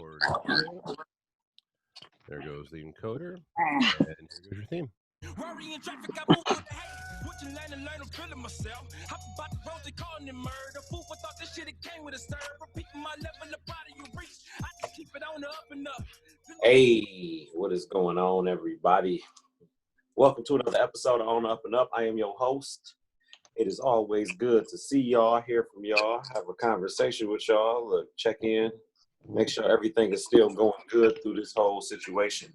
Recording. There goes the encoder. And here goes your theme. Worry and traffic, I move with the hate. What you learn and learn, I'm feeling myself. Hop about the road, they calling it murder. Fool for thought this shit, it came with a stir. Repeating my level of body you reach. I just keep it on the up and up. Hey, what is going on, everybody? Welcome to another episode of On the Up and Up. I am your host. It is always good to see y'all, hear from y'all, have a conversation with y'all, look, check in, make sure everything is still going good through this whole situation.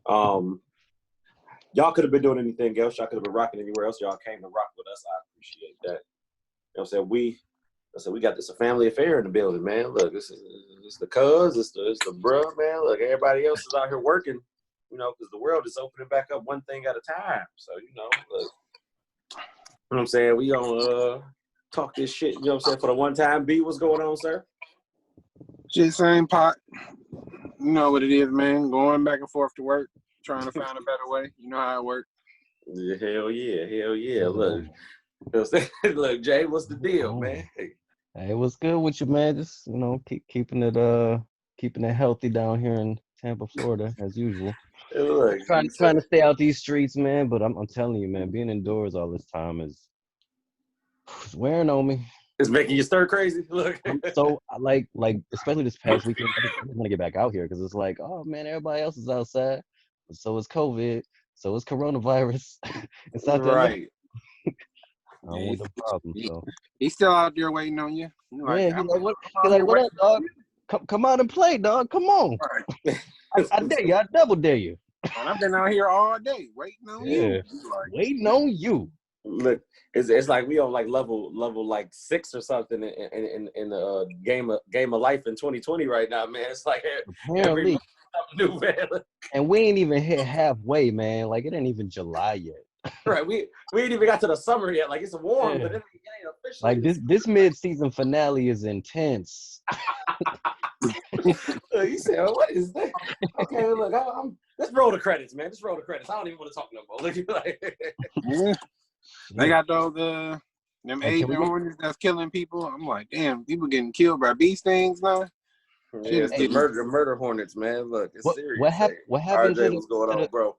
Y'all could have been doing anything else. Y'all could have been rocking anywhere else. Y'all came to rock with us. I appreciate that. You know what I'm saying? We got this a family affair in the building, man. Look, it's the cuz, it's the bruh, man. Look, everybody else is out here working, you know, because the world is opening back up one thing at a time. So, you know, look. You know what I'm saying? We gonna talk this shit, you know what I'm saying, for the one time. B, what's going on, sir? Shit, same pot. You know what it is, man. Going back and forth to work, trying to find a better way. You know how it works. Yeah, hell yeah. Look, you know what I'm saying? Look, Jay, what's the deal, man? Hey, what's good with you, man? Just, you know, keeping it healthy down here in Tampa, Florida, as usual. Look, Trying to stay out these streets, man. But I'm telling you, man, being indoors all this time is wearing on me. It's making you stir crazy. Look, So like especially this past weekend, I just want to get back out here because it's like, oh man, everybody else is outside. So is COVID. So is coronavirus. It's out there. right. I don't want the problem. So He's still out there waiting on you. yeah, he's like, what up, dog? Come out and play, dog. Come on. Right. I dare you. I double dare you. And I've been out here all day waiting on you. Waiting on you. Look, it's like we on like level like 6 or something in the game of life in 2020 right now, man. It's like Apparently, something new, man. and we ain't even hit halfway, man. Like it ain't even July yet. Right, we ain't even got to the summer yet. Like it's warm, Yeah. but it ain't officially. Like this mid-season finale is intense. You said, oh, what is that? Okay, look, let's roll the credits, man. Let's roll the credits. I don't even want to talk no more. Look, like, Yeah. They got those them Hey, Asian hornets that's killing people. I'm like, damn, people getting killed by bee stings now. yeah, it's the murder hornets, man. Look, it's serious. What happened RJ, what's going on, bro?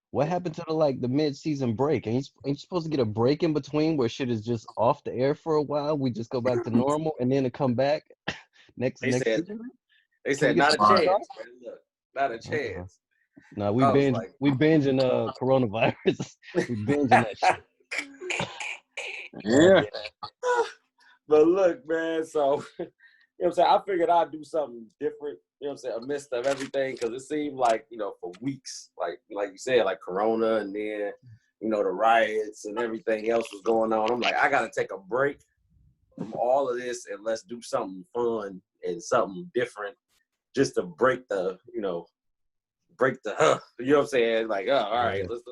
What happened to the mid-season break? Ain't you supposed to get a break in between where shit is just off the air for a while? We just go back to normal and then to come back next season? They said not a chance. Man. Look, not a chance. No, we binging coronavirus. We binging that shit. Yeah. But look, man, so you know what I'm saying? I figured I'd do something different, you know what I'm saying, amidst of everything, because it seemed like, you know, for weeks, like you said, like Corona and then, you know, the riots and everything else was going on. I'm like, I got to take a break from all of this and let's do something fun and something different just to break the, you know what I'm saying? Like, all right, let's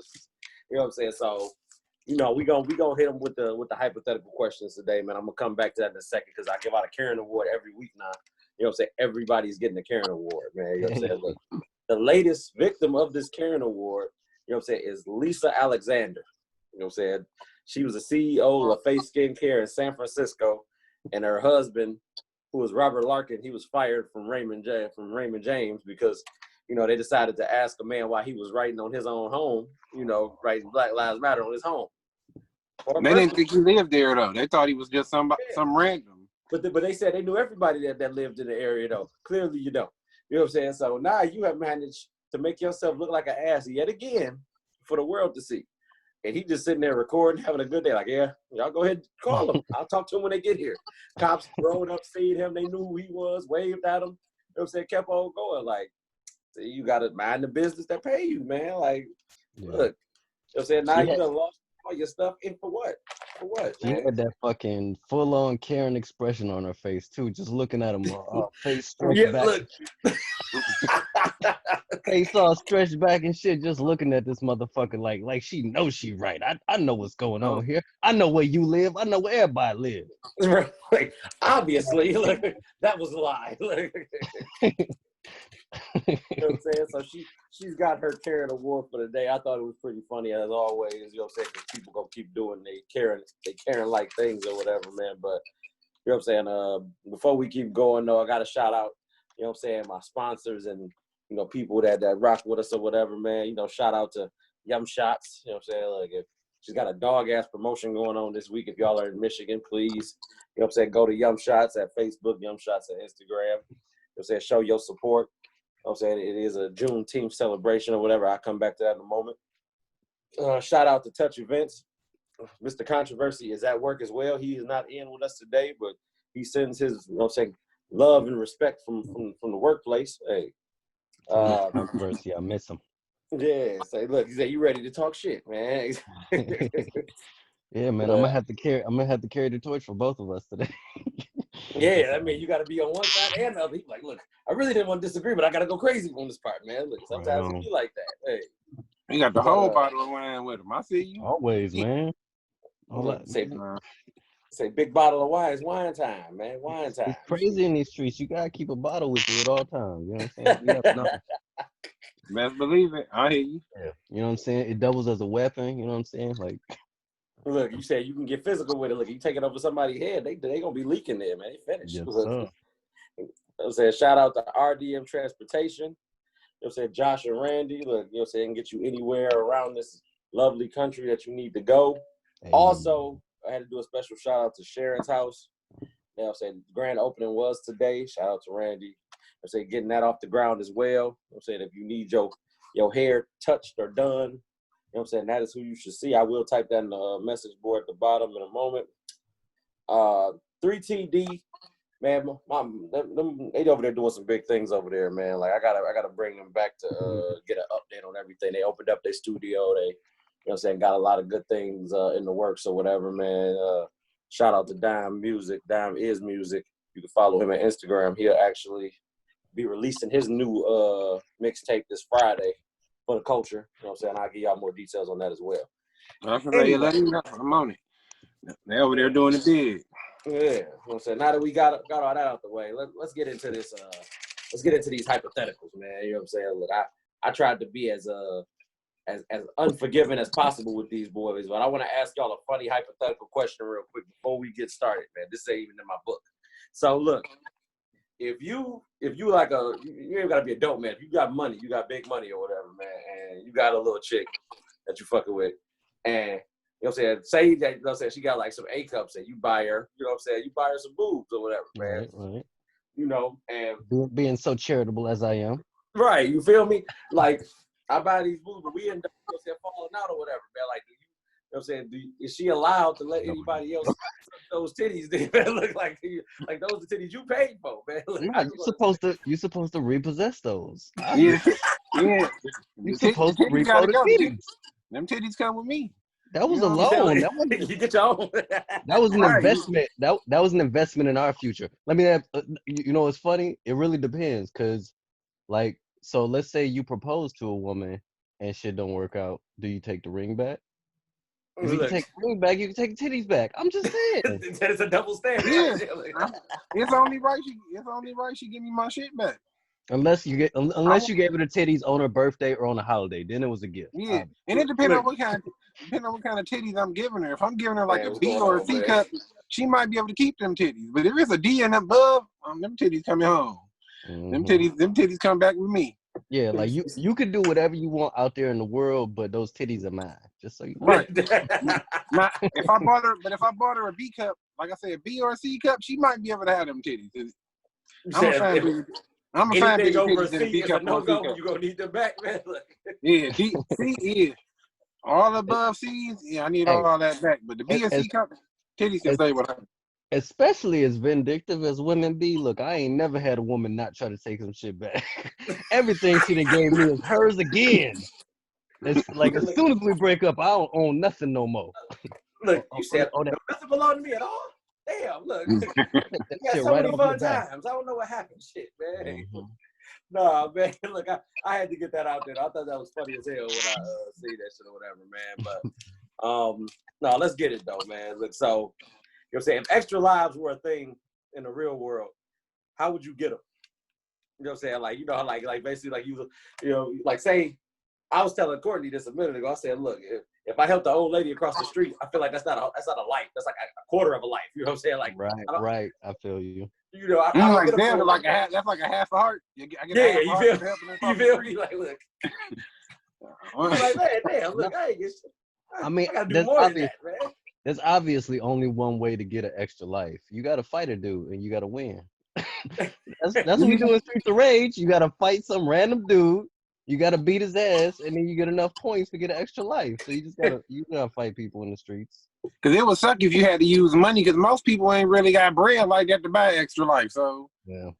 you know what I'm saying? So, you know, we gonna hit them with the hypothetical questions today, man. I'm gonna come back to that in a second because I give out a Karen Award every week now. You know what I'm saying? Everybody's getting a Karen Award, man. You know what I'm saying? Look, the latest victim of this Karen Award, you know what I'm saying, is Lisa Alexander. You know what I'm saying? She was the CEO of Face Skincare in San Francisco, and her husband, who was Robert Larkin, he was fired from Raymond James because, you know, they decided to ask a man why he was writing on his own home, you know, writing Black Lives Matter on his home. They didn't think he lived there, though. They thought he was just some random. But they said they knew everybody that lived in the area, though. Clearly you don't. You know what I'm saying? So now you have managed to make yourself look like an ass yet again for the world to see. And he just sitting there recording, having a good day. Like, yeah, y'all go ahead and call him. I'll talk to him when they get here. Cops rode up, seen him. They knew who he was, waved at him. You know what I'm saying? Kept on going. Like, see, you got to mind the business that pay you, man. Like, look. You know what I'm saying? Now you done lost all your stuff in for what? For what, She had that fucking full-on Karen expression on her face, too. Just looking at him, face stretched back. Look. Face all stretched back and shit, just looking at this motherfucker like she knows she right. I know what's going on here. I know where you live. I know where everybody lives. Like, obviously, look, that was a lie. You know what I'm saying? So she's got her Karen Award for the day. I thought it was pretty funny as always. You know what I'm saying? Because people gonna keep doing they Karen like things or whatever, man. But you know what I'm saying? Before we keep going though, I got to shout out you know what I'm saying, my sponsors and, you know, people that rock with us or whatever, man. You know, shout out to Yum Shots. You know what I'm saying? Like, if she's got a dog-ass promotion going on this week, if y'all are in Michigan, please, you know what I'm saying, go to Yum Shots at Facebook, Yum Shots at Instagram. You know what I'm saying? Show your support. You know what I'm saying? It is a Juneteenth celebration or whatever. I'll come back to that in a moment. Shout out to Touch Events. Mr. Controversy is at work as well. He is not in with us today, but he sends his, you know what I'm saying, love and respect from the workplace. Hey. Controversy, I miss him. Yeah, say, look, he said, you ready to talk shit, man. Yeah, man, I'm gonna have to carry the torch for both of us today. Yeah, I mean, you got to be on one side and the other. He's like, look, I really didn't want to disagree, but I got to go crazy on this part, man. Look, sometimes it be like that. Hey, he got the whole bottle of wine with him. I see you. Always, man. Say big bottle of wine. It's wine time, man. Wine time. It's crazy in these streets. You gotta keep a bottle with you at all times. You know what I'm saying? You never know. Best believe it. I hear you. Yeah. You know what I'm saying? It doubles as a weapon. You know what I'm saying? Like, look, you said you can get physical with it. Look, you take it over somebody's head, they gonna be leaking there, man. They finished. yes, sir. I'm saying shout out to RDM Transportation. You know what I'm saying? Josh and Randy, look, you know what I'm saying, get you anywhere around this lovely country that you need to go. Hey. Also, I had to do a special shout out to Sharon's house. You know what I'm saying? The grand opening was today. Shout out to Randy. I'm saying getting that off the ground as well. You know what I'm saying, if you need your hair touched or done, you know what I'm saying, that is who you should see. I will type that in the message board at the bottom in a moment. 3TD, man, they over there doing some big things over there, man. Like I gotta bring them back to get an update on everything. They opened up their studio. They, you know what I'm saying, got a lot of good things in the works or whatever, man. Shout out to Dime Music. Dime is music. You can follow him on Instagram. He'll actually be releasing his new mixtape this Friday for the culture. You know what I'm saying? I'll give y'all more details on that as well. Anyway. Let him know. I'm on it. They over there doing it big. Yeah. You know what I'm saying? Now that we got all that out the way, let's get into this. Let's get into these hypotheticals, man. You know what I'm saying? Look, I tried to be as unforgiving as possible with these boys, but I want to ask y'all a funny hypothetical question real quick before we get started, man. This ain't even in my book. So look, if you like you ain't gotta be a dope man. If you got money, you got big money or whatever, man, and you got a little chick that you fucking with, and you know what I'm saying, say that, you know what I'm saying, she got like some A cups and you buy her, you know what I'm saying, you buy her some boobs or whatever, man. Right. You know, and being so charitable as I am. Right, you feel me? Like, I buy these boobs, but we end up, you know what I'm saying, falling out or whatever, man. Like, do you know what I'm saying, is she allowed to let anybody else those titties man, look like those are titties you paid for, man? Look, nah, you're supposed to repossess those. Yeah. You're supposed to repo the titties. Them titties come with me. That was a loan. That wasn't, you get your own. That was an investment. That was an investment in our future. Let me have, you know what's funny? It really depends, because like, so let's say you propose to a woman and shit don't work out. Do you take the ring back? If you can take the ring back, you can take the titties back. I'm just saying. It's a double standard. Yeah. It's only right she give me my shit back. Unless you gave her the titties on her birthday or on a holiday, then it was a gift. Yeah, and it depends on what kind of titties I'm giving her. If I'm giving her like a B or a C cup, she might be able to keep them titties. But if it's a D and above, them titties coming home. Mm-hmm. Them titties come back with me. Yeah, like you can do whatever you want out there in the world, but those titties are mine. Just so you know. Right. If I bought her a B cup, like I said, a B or a C cup, she might be able to have them titties. I'm a fan of over C. If a no-go, you're going to need them back, man. Yeah, C, yeah. All above C's, yeah, I need all that back. But the B and C cup, titties can stay with her. Especially as vindictive as women be, look, I ain't never had a woman not try to take some shit back. Everything she done gave me is hers again. It's like, as soon as we break up, I don't own nothing no more. Look, you said, nothing belong to me at all? Damn, look. We had so many fun times. I don't know what happened. Shit, man. Mm-hmm. Nah, man. Look, I had to get that out there. I thought that was funny as hell when I see that shit or whatever, man. But no, let's get it though, man. Look, so you know what I'm saying, if extra lives were a thing in the real world, how would you get them? You know what I'm saying? Like, you know, like basically like you know, like say I was telling Courtney this a minute ago. I said, look, if I help the old lady across the street, I feel like that's not a life. That's like a quarter of a life. You know what I'm saying? Like, right. I feel you. You know, I don't like get a damn, full like that's like a half a heart. I get a half a heart for helping her you feel me? Like, look. Like, man, damn, look, I ain't get shit. I mean, I gotta do more than that, man. There's obviously only one way to get an extra life. You got to fight a dude, and you got to win. that's what we do in Streets of Rage. You got to fight some random dude. You got to beat his ass, and then you get enough points to get an extra life. So you gotta fight people in the streets. Because it would suck if you had to use money. Because most people ain't really got bread like that to buy extra life. So yeah,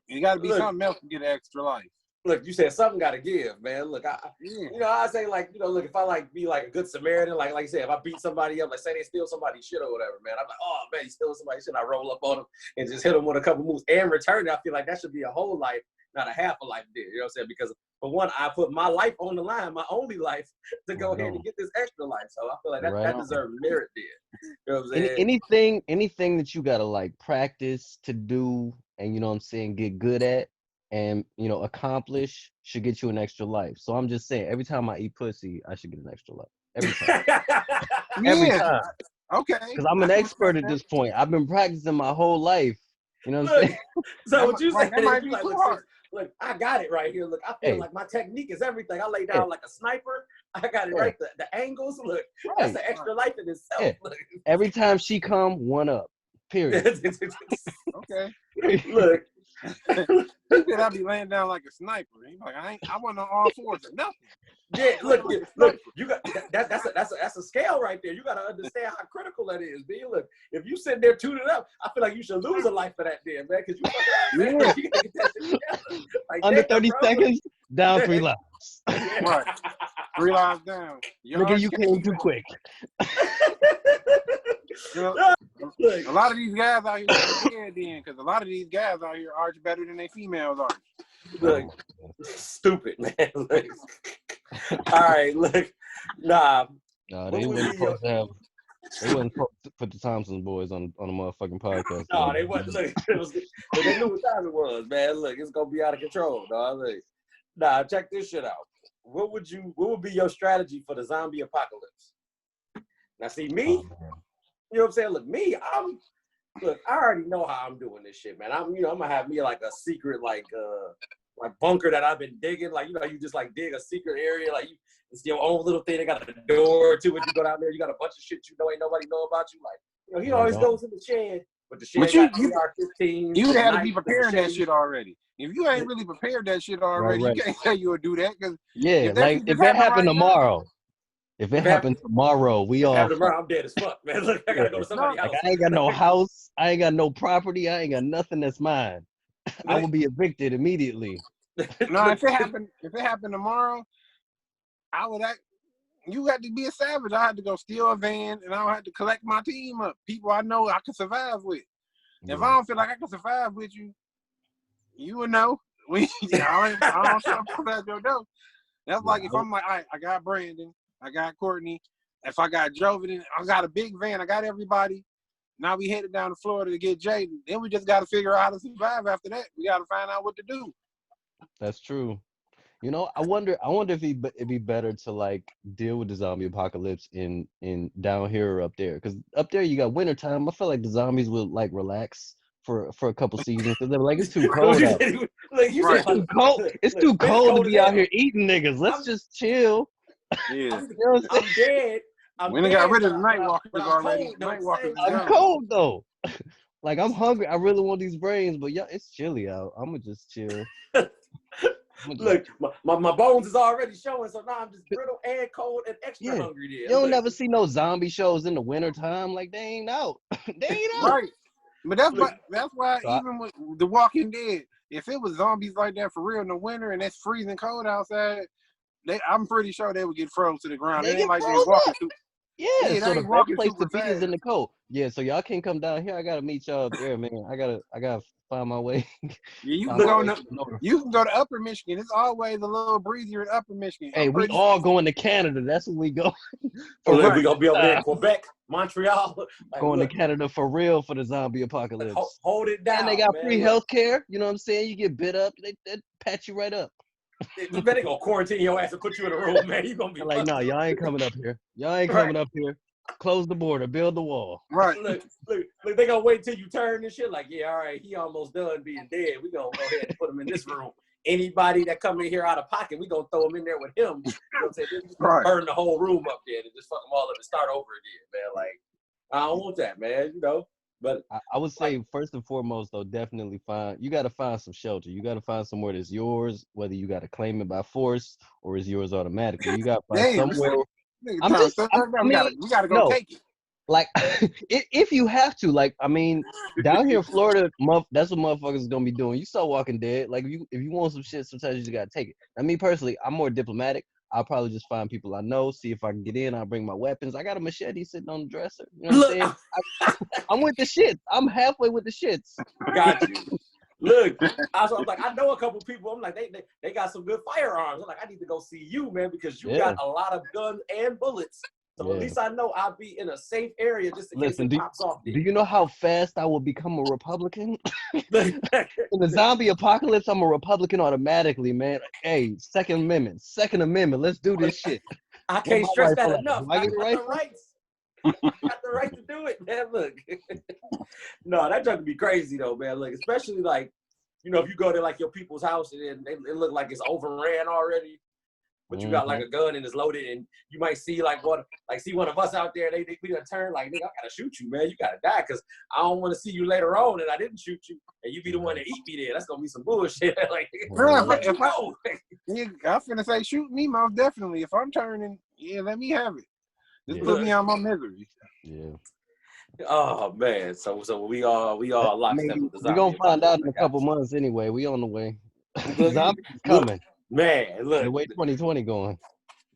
it got to be something else to get an extra life. Look, you said something got to give, man. Look, you know, I say like, you know, look, if I like be like a good Samaritan, like you said, if I beat somebody up, like say they steal somebody's shit or whatever, man, I'm like, oh man, he stole somebody's shit. I roll up on him and just hit him with a couple moves and return it. I feel like that should be a whole life, not a half a life there. You know what I'm saying? Because for one, I put my life on the line, my only life, to go ahead and get this extra life. So I feel like that deserves merit there. You know what I'm saying? Anything that you gotta like practice to do and you know what I'm saying, get good at and you know, accomplish should get you an extra life. So I'm just saying, every time I eat pussy, I should get an extra life. Every time. Every time. Okay. Because I'm an expert at this point. I've been practicing my whole life. You know what I'm saying? So what you saying is you like, look, I got it right here. Look, I feel like my technique is everything. I lay down like a sniper. I got it right. The angles, look, that's an extra life in itself. Look. Every time she come, one up. Period. Okay. Look. He said I'll be laying down like a sniper. He's like, I wasn't on all fours or nothing. Yeah, look, you got that's a scale right there. You got to understand how critical that is, B. Look, if you sitting there tuning up, I feel like you should lose a life for that, there, man, because you gotta get that shit together. Like, under 30 seconds, down 3 lives. Right, 3 lives down. Nigga, you came too quick. You know, a lot of these guys out here are dead then, because a lot of these guys out here arch better than they females are. Look, stupid, man. Look. All right, look. Nah, they wasn't supposed to have. They wasn't supposed to put the Thompson boys on a motherfucking podcast. No, they wasn't. Look, they knew what time it was, man. Look, it's gonna be out of control, dog. Look. Nah, check this shit out. What would be your strategy for the zombie apocalypse? Now, see me. You know what I'm saying? Look, me, I already know how I'm doing this shit, man. I'm gonna have me like a secret, like bunker that I've been digging. Like, you know, you just like dig a secret area, like it's your own little thing. They got a door to it. You go down there, you got a bunch of shit you know ain't nobody know about you. Like, you know, he always goes in the shed, but the shed got AR-15. You had to be preparing that shit already. If you ain't really prepared that shit already, you can't say you'll do that. Cause if that happened tomorrow. If it happened tomorrow, we all. Tomorrow, I'm dead as fuck, man. Look, I gotta go to somebody's house. I ain't got no house. I ain't got no property. I ain't got nothing that's mine. I will be evicted immediately. No, if it happened tomorrow, I would act. You had to be a savage. I had to go steal a van, and I had to collect my team up. People I know I can survive with. Yeah. If I don't feel like I can survive with you, you would know. I don't show up at your door. That's like if I'm like, all right, I got Brandon. I got Courtney. If I got Joven, I got a big van. I got everybody. Now we headed down to Florida to get Jaden. Then we just got to figure out how to survive after that. We got to find out what to do. That's true. You know, I wonder if it'd be better to like deal with the zombie apocalypse in down here or up there. Because up there you got wintertime. I feel like the zombies will like relax for a couple seasons because they're like, it's too cold out. It's too cold to be out here eating niggas. Let's just chill. Yeah, I'm dead. We done got rid of the night walkers already. I'm cold though. Like I'm hungry. I really want these brains, but yeah, it's chilly out. I'ma just chill. Look, my bones is already showing, so now I'm just brittle and cold and extra hungry. There. You don't never see no zombie shows in the wintertime. Like they ain't out. They ain't out. Right. But that's why even with The Walking Dead, if it was zombies like that for real in the winter and it's freezing cold outside. I'm pretty sure they would get froze to the ground. They ain't like they walking through. Yeah, so the best place to be is in the cold. Yeah, so y'all can't come down here. I gotta meet y'all up there, man. I gotta find my way. Yeah, you can go to Upper Michigan. It's always a little breezier in Upper Michigan. Hey, we all going to Canada. That's where we go. We gonna be over there in Quebec, Montreal. Like, going to Canada for real for the zombie apocalypse. Hold it down. And they got free health care. You know what I'm saying? You get bit up, they pat you right up. Man, they gonna quarantine your ass and put you in a room, man. You gonna be Like, no, y'all ain't coming up here. Y'all ain't coming up here. Close the border, build the wall. Right. Look, they gonna wait till you turn and shit. Like, yeah, all right, he almost done being dead. We gonna go ahead and put him in this room. Anybody that come in here out of pocket, we gonna throw him in there with him. You know what I'm saying? Just burn the whole room up there and just fuck them all up and start over again, man. Like, I don't want that, man. You know. But I would say first and foremost, though, definitely you got to find some shelter. You got to find somewhere that's yours, whether you got to claim it by force or is yours automatically. You got to find somewhere. We gotta go take it. Like, if you have to, like, I mean, down here in Florida, that's what motherfuckers is gonna be doing. You saw Walking Dead. Like, if you want some shit, sometimes you just gotta take it. I mean, personally, I'm more diplomatic. I'll probably just find people I know, see if I can get in. I'll bring my weapons. I got a machete sitting on the dresser. You know what I'm saying? I'm with the shits. I'm halfway with the shits. Got you. Look, I was like, I know a couple people. I'm like, they got some good firearms. I'm like, I need to go see you, man, because you got a lot of guns and bullets. So at least I know I'll be in a safe area just in case it pops off. Do you know how fast I will become a Republican? In the zombie apocalypse, I'm a Republican automatically, man. Hey, Second Amendment. Let's do this shit. I can't stress that enough. I got the rights. I got the right to do it, man. Look. No, that junk would be crazy though, man. Look, especially like, you know, if you go to like your people's house and it look like it's overran already. But you got like a gun and it's loaded, and you might see one of us out there. We done turn like, nigga, I gotta shoot you, man. You gotta die, cause I don't want to see you later on, and I didn't shoot you, and you be the one to eat me there. That's gonna be some bullshit. Like, I'm finna say, shoot me, most definitely. If I'm turning, let me have it. Just put me on my misery. Yeah. Oh man, so we all locked up with the zombie. We're gonna find out in a couple months anyway. We on the way. Zombies coming. Man, look. The way 2020 going.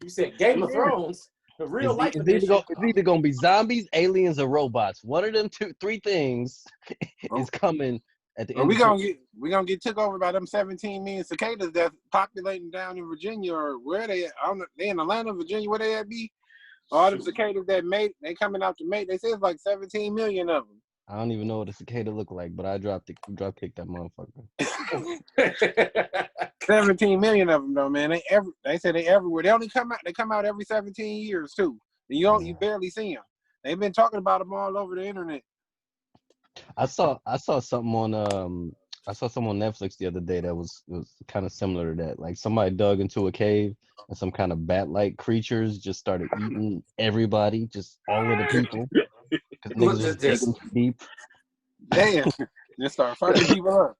You said Game of Thrones. The real life it's either gonna be zombies, aliens, or robots. One of them three things is coming at the end. We're gonna get took over by them 17 million cicadas that's populating down in Virginia, or where they at? I don't know, they in Atlanta, Virginia, where they at be? All them cicadas that mate, they coming out to mate. They say it's like 17 million of them. I don't even know what a cicada look like, but I drop kick that motherfucker. 17 million of them though, man. They say they everywhere. They come out every 17 years too. And you barely see them. They've been talking about them all over the internet. I saw something on Netflix the other day that was kind of similar to that. Like somebody dug into a cave and some kind of bat-like creatures just started eating everybody, just all of the people. Niggas just digging deep. Damn. Just start fucking people up.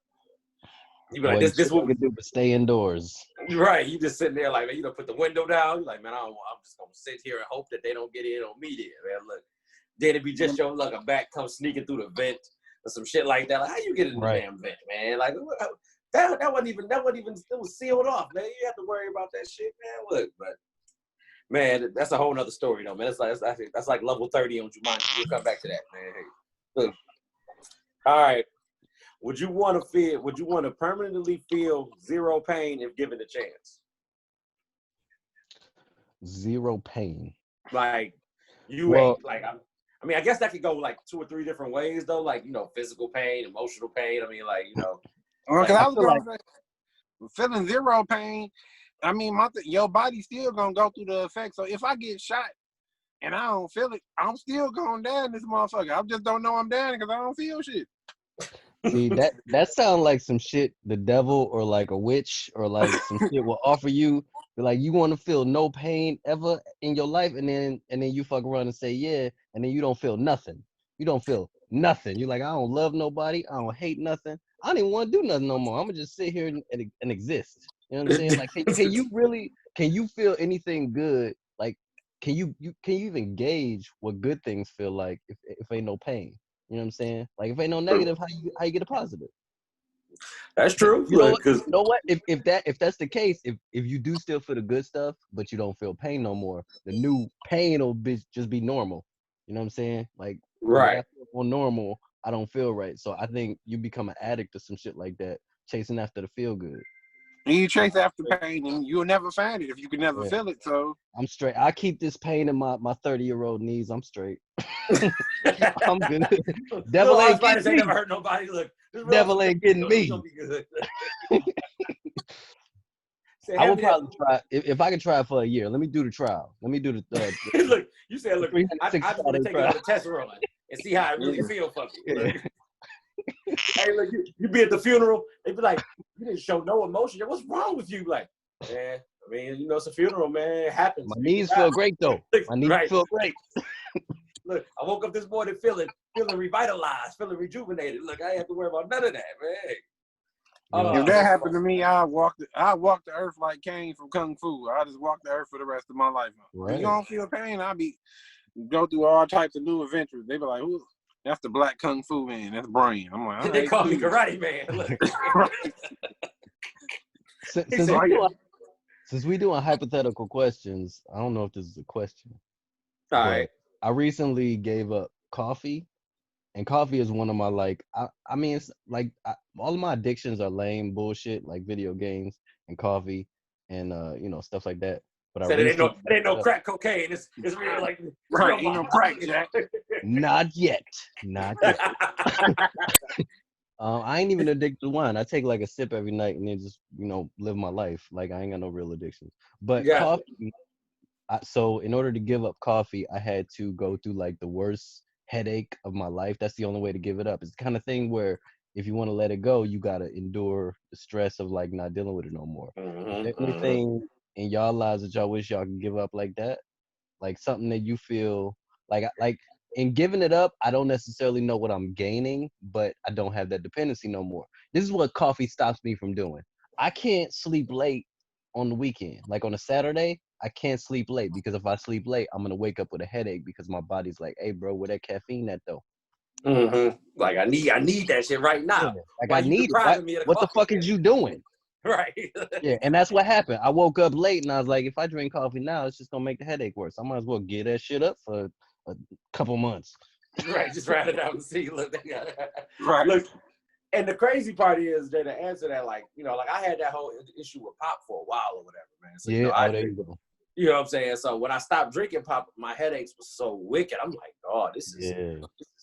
You be like, this what we do, but stay indoors. Right. You just sitting there like, man, you don't put the window down. You're like, man, I'm just gonna sit here and hope that they don't get in on me there, man. Look. Then it be just your luck, a bat comes sneaking through the vent or some shit like that. Like, how you get in the damn vent, man? Like that wasn't even it was sealed off, man. You have to worry about that shit, man. Look, but man, that's a whole nother story though, man. That's like level 30 on Jumanji. We'll come back to that, man. Hey. Look. All right. Would you want to permanently feel zero pain if given the chance? Zero pain. Like ain't like I mean, I guess that could go like 2 or 3 different ways though. Like, you know, physical pain, emotional pain. I mean, like, you know. Because I was going to say, feeling zero pain. I mean, your body's still gonna go through the effects. So if I get shot and I don't feel it, I'm still going down this motherfucker. I just don't know I'm down because I don't feel shit. See, that sounds like some shit the devil or like a witch or like some shit will offer you. Like, you want to feel no pain ever in your life, and then you fuck around and say yeah, and then you don't feel nothing. You don't feel nothing. You're like, I don't love nobody. I don't hate nothing. I don't even want to do nothing no more. I'm gonna just sit here and exist. You know what I'm saying? Like, can you feel anything good? Like, can you even gauge what good things feel like if ain't no pain? You know what I'm saying? Like, if ain't no negative, how you get a positive? That's true. You know what? If that's the case, if you do still feel the good stuff, but you don't feel pain no more, the new pain will just be normal. You know what I'm saying? Like, right. I feel normal, I don't feel right. So I think you become an addict to some shit like that, chasing after the feel good. And you chase after pain, and you'll never find it if you can never feel it. So I'm straight. I keep this pain in my 30-year-old knees. I'm straight. I'm good. Devil ain't getting me. Never hurt nobody. Look, devil ain't getting me. I would probably try if I could try it for a year. Let me do the trial. Let me do the Look, you said, look, I just 365 want to day take it trial. on a test run and see how it really feel for me. Yeah. Hey, look, you be at the funeral, they be like, you didn't show no emotion. What's wrong with you? Like, man, I mean, you know, it's a funeral, man. It happens. My knees feel great though. My knees Right. feel great. Look, I woke up this morning feeling revitalized, feeling rejuvenated. Look, I ain't have to worry about none of that, man. If that happened to me, I walk the earth like Kane from Kung Fu. I just walk the earth for the rest of my life. Right. If you don't feel pain, go through all types of new adventures. They be like, "Ooh, that's the black Kung Fu man. That's Brian." I'm like, they call me Karate Man. Look. Since we doing hypothetical questions, I don't know if this is a question. All right. I recently gave up coffee. And coffee is one of my I mean, it's like all of my addictions are lame bullshit, like video games and coffee and stuff like that. But so it ain't no crack cocaine. It's real like right. Ain't no crack, Jack. Not yet. I ain't even addicted to wine. I take like a sip every night and then just live my life. Like I ain't got no real addictions. But coffee. So in order to give up coffee, I had to go through like the worst headache of my life. That's the only way to give it up. It's the kind of thing where if you want to let it go, you got to endure the stress of like not dealing with it no more. Is there anything in y'all lives that y'all wish y'all could give up like that? Like something that you feel like in giving it up, I don't necessarily know what I'm gaining, but I don't have that dependency no more. This is what coffee stops me from doing. I can't sleep late on the weekend. Like on a Saturday, I can't sleep late because if I sleep late, I'm gonna wake up with a headache because my body's like, "Hey, bro, where that caffeine at though?" Like I need that shit right now. Yeah, like I need it. What the fuck is you doing? Right. Yeah, and that's what happened. I woke up late and I was like, if I drink coffee now, it's just gonna make the headache worse. I might as well get that shit up for a couple months. Right, just write it out and see. Look, right. Look, and the crazy part is that to answer that, like I had that whole issue with pop for a while or whatever, man. So, yeah, there you go. You know what I'm saying? So when I stopped drinking pop, my headaches was so wicked. I'm like, oh, this is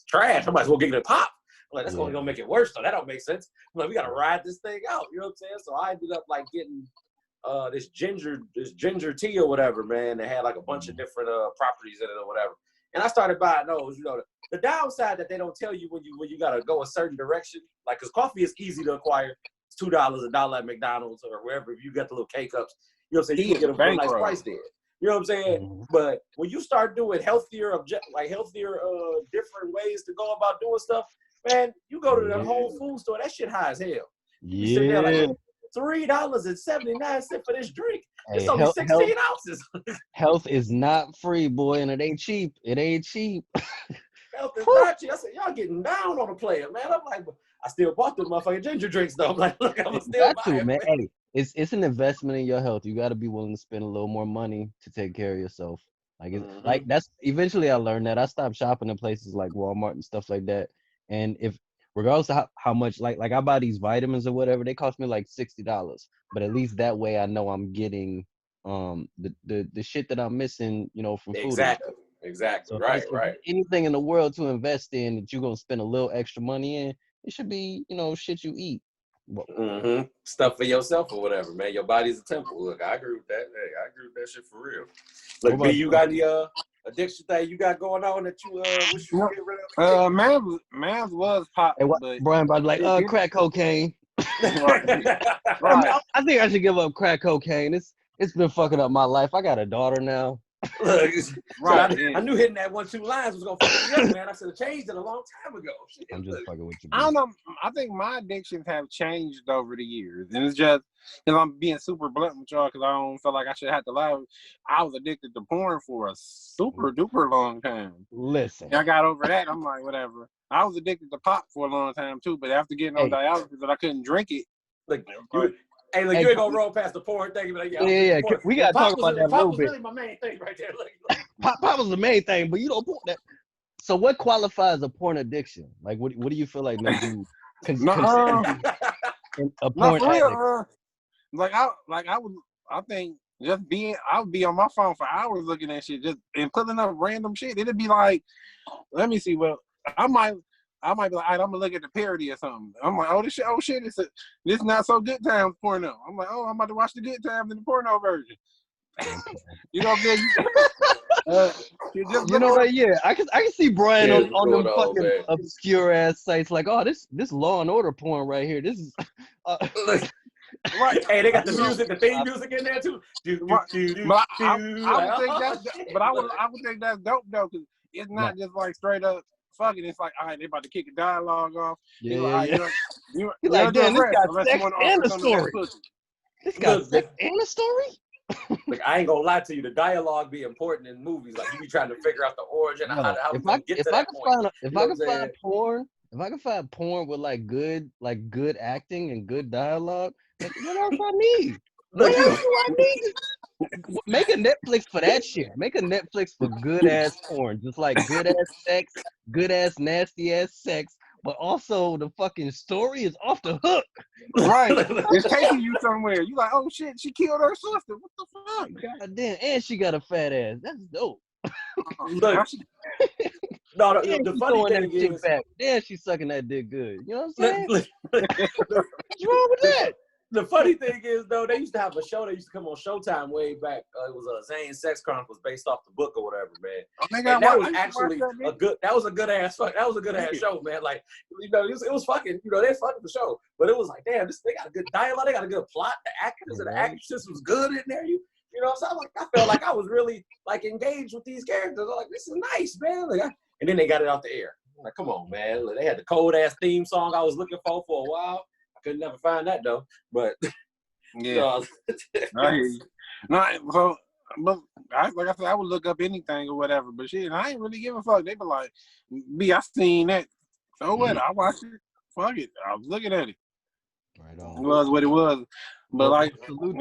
trash. I might as well get it a pop. I'm like, that's only gonna make it worse. So that don't make sense. I'm like, we gotta ride this thing out. You know what I'm saying? So I ended up like getting this ginger tea or whatever, man. They had like a bunch of different properties in it or whatever. And I started buying those. The downside that they don't tell you when you gotta go a certain direction, like because coffee is easy to acquire. It's $2, $1 at McDonald's or wherever. If you got the little K cups, you know what I'm saying, you can get them for a nice price there. You know what I'm saying? But when you start doing healthier different ways to go about doing stuff, man, you go to the Whole Food store, that shit high as hell. You sit there like $3.79 for this drink. It's only 16 ounces. Health is not free, boy, and it ain't cheap. It ain't cheap. Health is not cheap. I said, y'all getting down on a player, man. I'm like, I still bought them motherfucking ginger drinks though. I'm like, look, I'm still buying, man. Hey, it's an investment in your health. You got to be willing to spend a little more money to take care of yourself. Like, like that's eventually I learned that. I stopped shopping in places like Walmart and stuff like that. And if regardless of how much, like I buy these vitamins or whatever, they cost me like $60. But at least that way I know I'm getting the shit that I'm missing, from food. Exactly. So Right. Anything in the world to invest in that you're gonna spend a little extra money in, it should be, shit you eat. Stuff for yourself or whatever, man. Your body's a temple. Look, I agree with that. Hey, I agree with that shit for real. Look, B, you got any addiction thing you got going on that you wish you could get rid of? Man's was pop. Hey, but Brian was like, crack cocaine. Right. I think I should give up crack cocaine. It's been fucking up my life. I got a daughter now. Look, I knew hitting that 1-2 lines was gonna fuck me up, man. I should have changed it a long time ago. Shit, I'm just fucking with you. I don't know. I think my addictions have changed over the years, and it's just because I'm being super blunt with y'all because I don't feel like I should have to lie. I was addicted to porn for a super duper long time. Listen, and I got over that. I'm like, whatever. I was addicted to pop for a long time too, but after getting on dialysis, that I couldn't drink it. Like, you ain't gonna roll past the porn thing. Like, yeah. We gotta talk about that a little bit. Really my main thing right there. Pop was the main thing, but you don't put that. So, what qualifies a porn addiction? Like, what do you feel like makes you a porn addict? I would be on my phone for hours looking at shit, just and pulling up random shit. It'd be like, let me see. Well, I might I might be like, all right, I'm gonna look at the parody or something. I'm like, oh, this this not so good times porno. I'm like, oh, I'm about to watch the good times in the porno version. You know what I'm saying? You know what? Yeah, I can see Brian Yeah, on them going on, fucking man. obscure ass sites like, oh, this Law and Order porn right here. This is Look, right. hey, they got the music, the theme music in there too. Right. But I would think Like, that's, shit, but I look. would think that's dope though, because it's not just like straight up fucking. It's like, all right, they about to kick a dialogue off. yeah, Like, yeah, all right, yeah. you He's like, damn, this got unless you sex want to and offer a some of that story. pussy. This got Look, sex and a story. Like, I ain't gonna lie to you, the dialogue be important in movies. Like, you be trying to figure out the origin of how we gonna get to that point. If I can find porn with like good acting and good dialogue, like, what else I need? Look, What else do I need? Make a Netflix for that shit. Make a Netflix for good ass porn, just like good ass sex, good ass nasty ass sex, but also the fucking story is off the hook. Right, it's taking you somewhere. You like, oh shit, she killed her sister. What the fuck? God damn, and she got a fat ass. That's dope. Look, no, the funny thing is, back. Damn, she's sucking that dick good. You know what I'm saying? look, What's wrong with that? the funny thing is, though, they used to have a show that used to come on Showtime way back. It was Zane Sex Chronicles, based off the book or whatever, man. And that was actually that was a good ass show, man. Like, you know, it was fucking, you know, they fucking the show, but it was like, damn, they got a good dialogue, they got a good plot. The actors and the actresses was good in there. You know, so I felt like I was really like engaged with these characters. I'm like, this is nice, man. Like, and then they got it out the air. I'm like, come on, man. Like, they had the cold ass theme song I was looking for a while. Could never find that though, but yeah, I hear you. No, so, but like I said, I would look up anything or whatever. But shit, I ain't really give a fuck. They be like, "B, I seen that. So what? I watched it. Fuck it. I was looking at it. Right on. It was what it was. But like, salute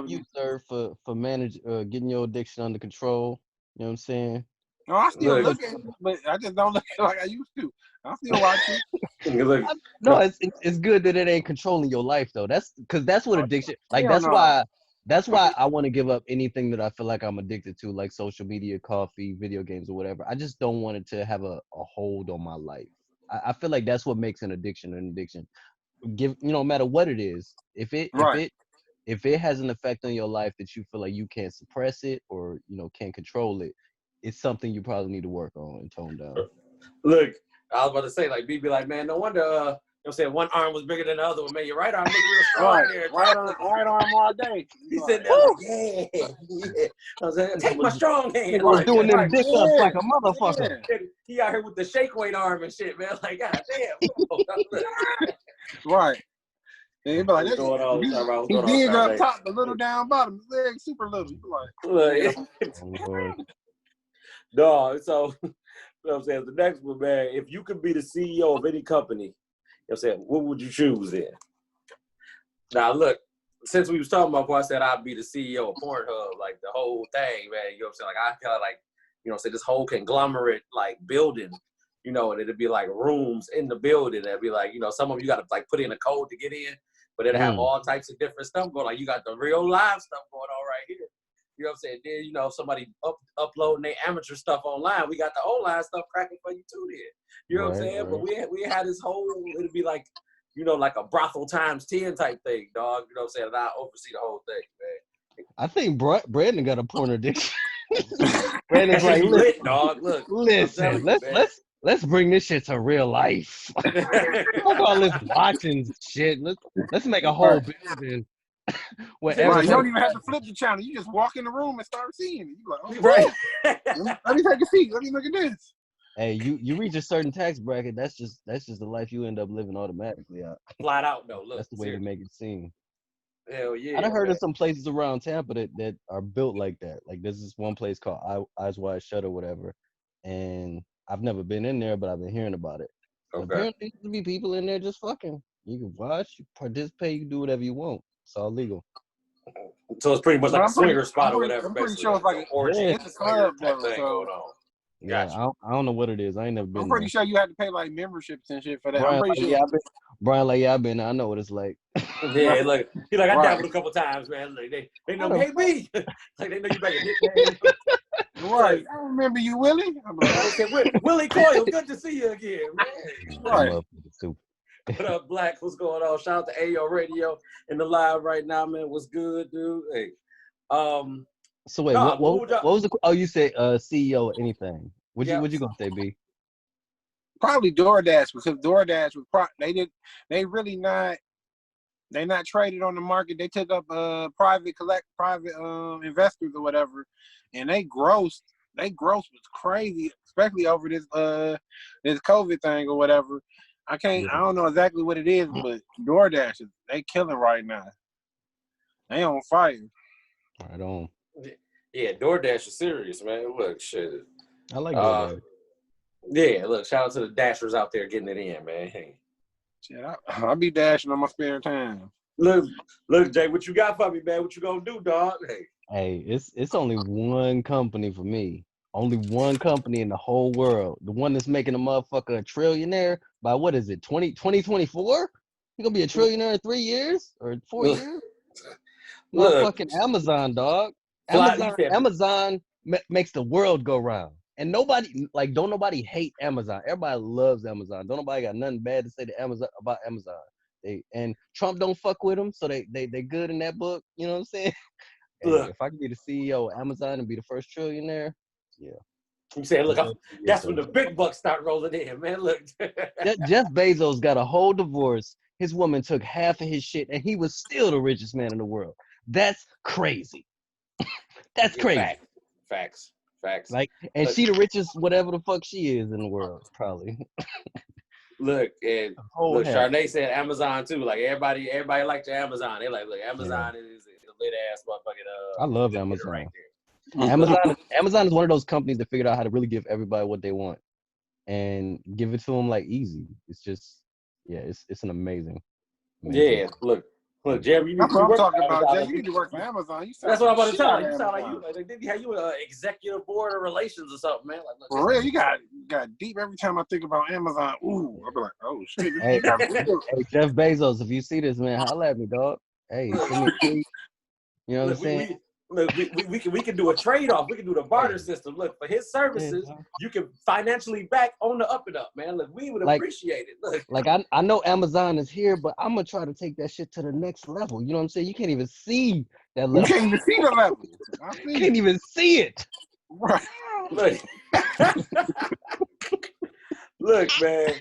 you, sir, for getting your addiction under control. You know what I'm saying? No, I still look at it, but I just don't look at it like I used to. I still watch it. No, it's good that it ain't controlling your life though. That's what addiction. Like that's why I want to give up anything that I feel like I'm addicted to, like social media, coffee, video games, or whatever. I just don't want it to have a hold on my life. I feel like that's what makes an addiction an addiction. No matter what it is, if it has an effect on your life that you feel like you can't suppress it or can't control it, it's something you probably need to work on and tone down. Look, I was about to say, like, B be like, man, no wonder, you know what I'm saying, one arm was bigger than the other one, man. Your right arm looked real strong there. Right arm all day. He said that, like, yeah. I was like, take my strong hand. He was doing them dick ups like a motherfucker. Yeah. He out here with the shake weight arm and shit, man. Like, god damn. Right. He be like, he big up top, but little down bottom. His legs super little. He be like, no, so you know what I'm saying? The next one, man, if you could be the CEO of any company, you know what I'm saying, what would you choose then? Now, look, since we was talking about before, I said I'd be the CEO of Pornhub, like the whole thing, man. You know what I'm saying? Like, I feel like, you know, say this whole conglomerate, like, building, you know, and it'd be like rooms in the building. It'd be like, you know, some of you got to, like, put in a code to get in, but it'd have all types of different stuff going. Like, you got the real live stuff going on right here. You know what I'm saying? Then, you know, if somebody uploading their amateur stuff online, we got the online stuff cracking for you too then. You know what I'm saying? Right. But we had this whole, it'd be like, you know, like a brothel times 10 type thing, dog. You know what I'm saying? And I oversee the whole thing, man. I think Brandon got a porn addiction. Brandon's like, lit, dog. Look, listen, let's bring this shit to real life. Fuck all this watching shit. Let's make a whole business. Right, you don't even have to flip the channel. You just walk in the room and start seeing it. You like, oh, right. Let me take a seat. Let me look at this. Hey, you reach a certain tax bracket. That's just the life you end up living automatically. Flat out though. Look, that's the way to make it seem. Hell yeah. I've heard of some places around Tampa that are built like that. Like there's this one place called Eyes Wide Shut or whatever, and I've never been in there, but I've been hearing about it. Okay. Apparently, there be people in there just fucking. You can watch, you participate, you can do whatever you want. It's all legal. So it's pretty much like a swinger spot or whatever. I'm pretty sure it's like an orgy. It's a club though. So yeah, I don't know what it is. I ain't never been. I'm pretty sure you had to pay like memberships and shit for that. Brian, I'm pretty sure. Brian, like, yeah, I've been. I know what it's like. Yeah, look, I dabbled a couple times, man. Like, they know, hey, me. Like they know you better hit, man. Right. I remember you, Willie. I'm like, Okay, Willie Coyle, good to see you again, man. right. What up, Black? What's going on? Shout out to AO Radio in the live right now, man. What's good, dude? Hey, So wait, nah, what was the? Oh, you said CEO or anything? What Yeah. you gonna say, B? Probably DoorDash, because DoorDash was they not traded on the market. They took up private investors or whatever, and they gross was crazy, especially over this COVID thing or whatever. I don't know exactly what it is, but DoorDash they killing right now. They on fire. Right on. Yeah, DoorDash is serious, man. Look, shit. I like DoorDash. Yeah, look, shout out to the dashers out there getting it in, man. Hey. Shit, I'll be dashing on my spare time. Look, Jay, what you got for me, man? What you gonna do, dog? Hey, it's only one company for me. Only one company in the whole world. The one that's making a motherfucker a trillionaire by what is it? 2024? You gonna be a trillionaire in 3 years or 4 years? Motherfucking Amazon, dog. Amazon makes the world go round. And don't nobody hate Amazon. Everybody loves Amazon. Don't nobody got nothing bad to say to Amazon about Amazon. And Trump don't fuck with them, so they good in that book. You know what I'm saying? Hey, if I could be the CEO of Amazon and be the first trillionaire, yeah. You saying, look, that's when the big bucks start rolling in, man. Look. Jeff Bezos got a whole divorce. His woman took half of his shit, and he was still the richest man in the world. That's crazy. That's crazy. Facts. Like, and she the richest, whatever the fuck she is in the world, probably. Look, Charnay said Amazon too. Like everybody likes your Amazon. They like, look, Amazon is a lit ass motherfucking. I love Amazon. Right there. Amazon is one of those companies that figured out how to really give everybody what they want and give it to them like easy. It's just, yeah, it's an amazing. Yeah, look, Jeremy, that's what I'm talking about. Jay, you need to work for Amazon. That's what I'm about to tell you. You sound like you. Like, they have you executive board of relations or something, man. Like, look, for real, you got deep every time I think about Amazon. Ooh, I'll be like, oh shit. Hey, Jeff Bezos, if you see this, man, holla at me, dog. Hey, send me a tweet. You know what I'm saying? We can do a trade-off. We can do the barter system. Look, for his services, you can financially back on the up and up, man. Look, we would appreciate it. Look. Like I know Amazon is here, but I'm gonna try to take that shit to the next level. You know what I'm saying? You can't even see that level. You can't even see the level. You can't even see it. Right. Look, look, man.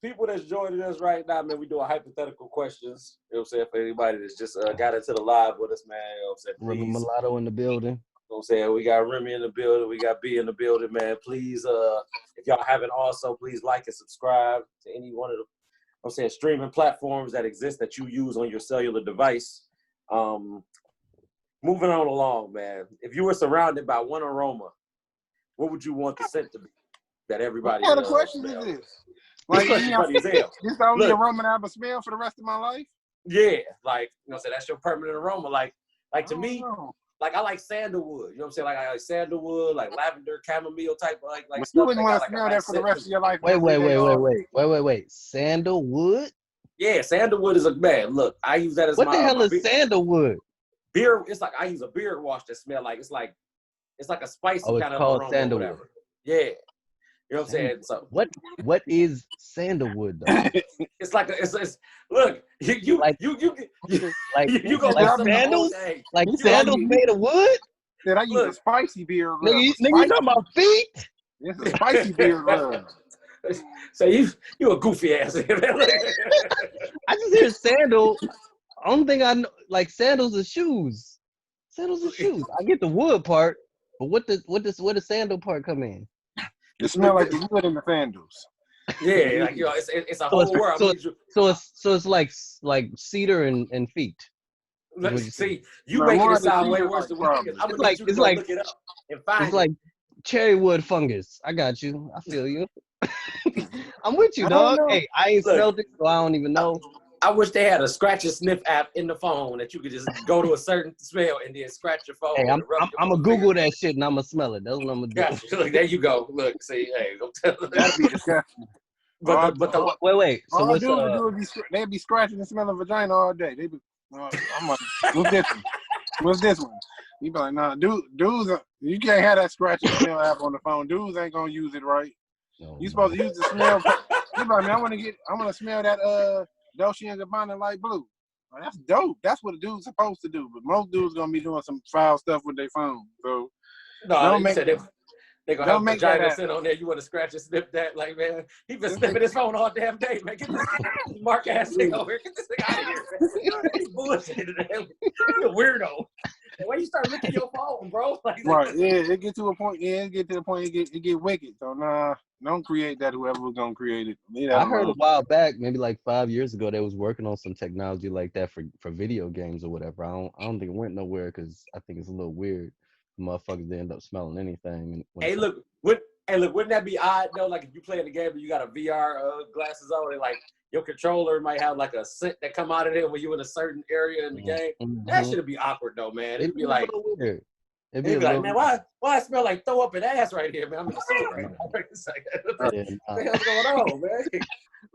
People that's joining us right now, man, we doing hypothetical questions. You know what I'm saying? For anybody that's just got into the live with us, man. You know what I'm saying? Remy Mulatto in the building. You know what I'm saying? We got Remy in the building. We got B in the building, man. Please, if y'all haven't also, please like and subscribe to any one of the, streaming platforms that exist that you use on your cellular device. Moving on along, man. If you were surrounded by one aroma, what would you want the scent to be? That everybody. What kind of question is this? Like, this the only aroma I ever smell for the rest of my life? Yeah, like, you know, so that's your permanent aroma. Like to me, like I like sandalwood. You know what I'm saying? Like I like sandalwood, like lavender, chamomile type of like but stuff. You wouldn't want to smell that for the rest of your life. Wait. Sandalwood? Yeah, sandalwood is a man. Look, I use that as what the hell is sandalwood? Beer. It's like I use a beard wash that smell like it's like a spicy kind of aroma. Sandalwood. Or whatever. Yeah. You know what I'm saying? So what is sandalwood though? It's like it's look, you go sandals? Like sandals made of wood? Did I use a spicy beer? Nigga, you talking about feet? It's a spicy beer. So you a goofy ass. I just hear sandal. Only thing I know, like sandals are shoes. Sandals are shoes. I get the wood part, but what does sandal part come in? It smells like the wood in the sandals. Yeah, like it's a whole world. So it's like cedar and feet. See, you making it sound way worse than what it is. I'm gonna look it up and find it's like cherry wood fungus. I got you. I feel you. I'm with you, dog. Hey, I ain't smelled it, so I don't even know. I wish they had a scratch and sniff app in the phone that you could just go to a certain smell and then scratch your phone. Hey, I'm gonna Google that shit and I'm gonna smell it. That's what I'm gonna do. Gotcha. Look, there you go. Look, see, hey, don't tell them. That'd be disgusting. But wait. So all they'd be scratching and smelling vagina all day. They'd be. I'm like, what's this one? What's this one? You be like, nah, dudes, you can't have that scratch and smell app on the phone. Dudes ain't gonna use it right. No, You supposed to use the smell. You be like, man, I want to smell that Dolce & Gabbana light blue. Like, that's dope. That's what a dude's supposed to do. But most dudes gonna be doing some foul stuff with their phone. So No, don't you make said they're gonna don't have make that vagina happen. sit on there. You want to scratch and snip that? Like, man, he been sniffing his phone all damn day, man. Get this Mark ass nigga over here. Get this nigga out of here, man. He's bullshitting, man. You a weirdo. Why you start licking your phone, bro? Like, Right, yeah, it get to a point. Yeah, it get to the point. It get wicked. So nah, don't create that. Whoever was gonna create it, leave that I heard a alone. while back, maybe like 5 years ago, they was working on some technology like that for video games or whatever. I don't think it went nowhere because I think it's a little weird. Motherfuckers they end up smelling anything. hey, look, wouldn't that be odd though? Like if you play the game and you got a VR glasses on, and like your controller might have like a scent that come out of it when you in a certain area in the game. That should be awkward though, man. It'd be like, a little weird. It'd be like, man, why I smell like throw up and ass right here, man? I'm in the suit right now. It's like, what the hell's going on, man?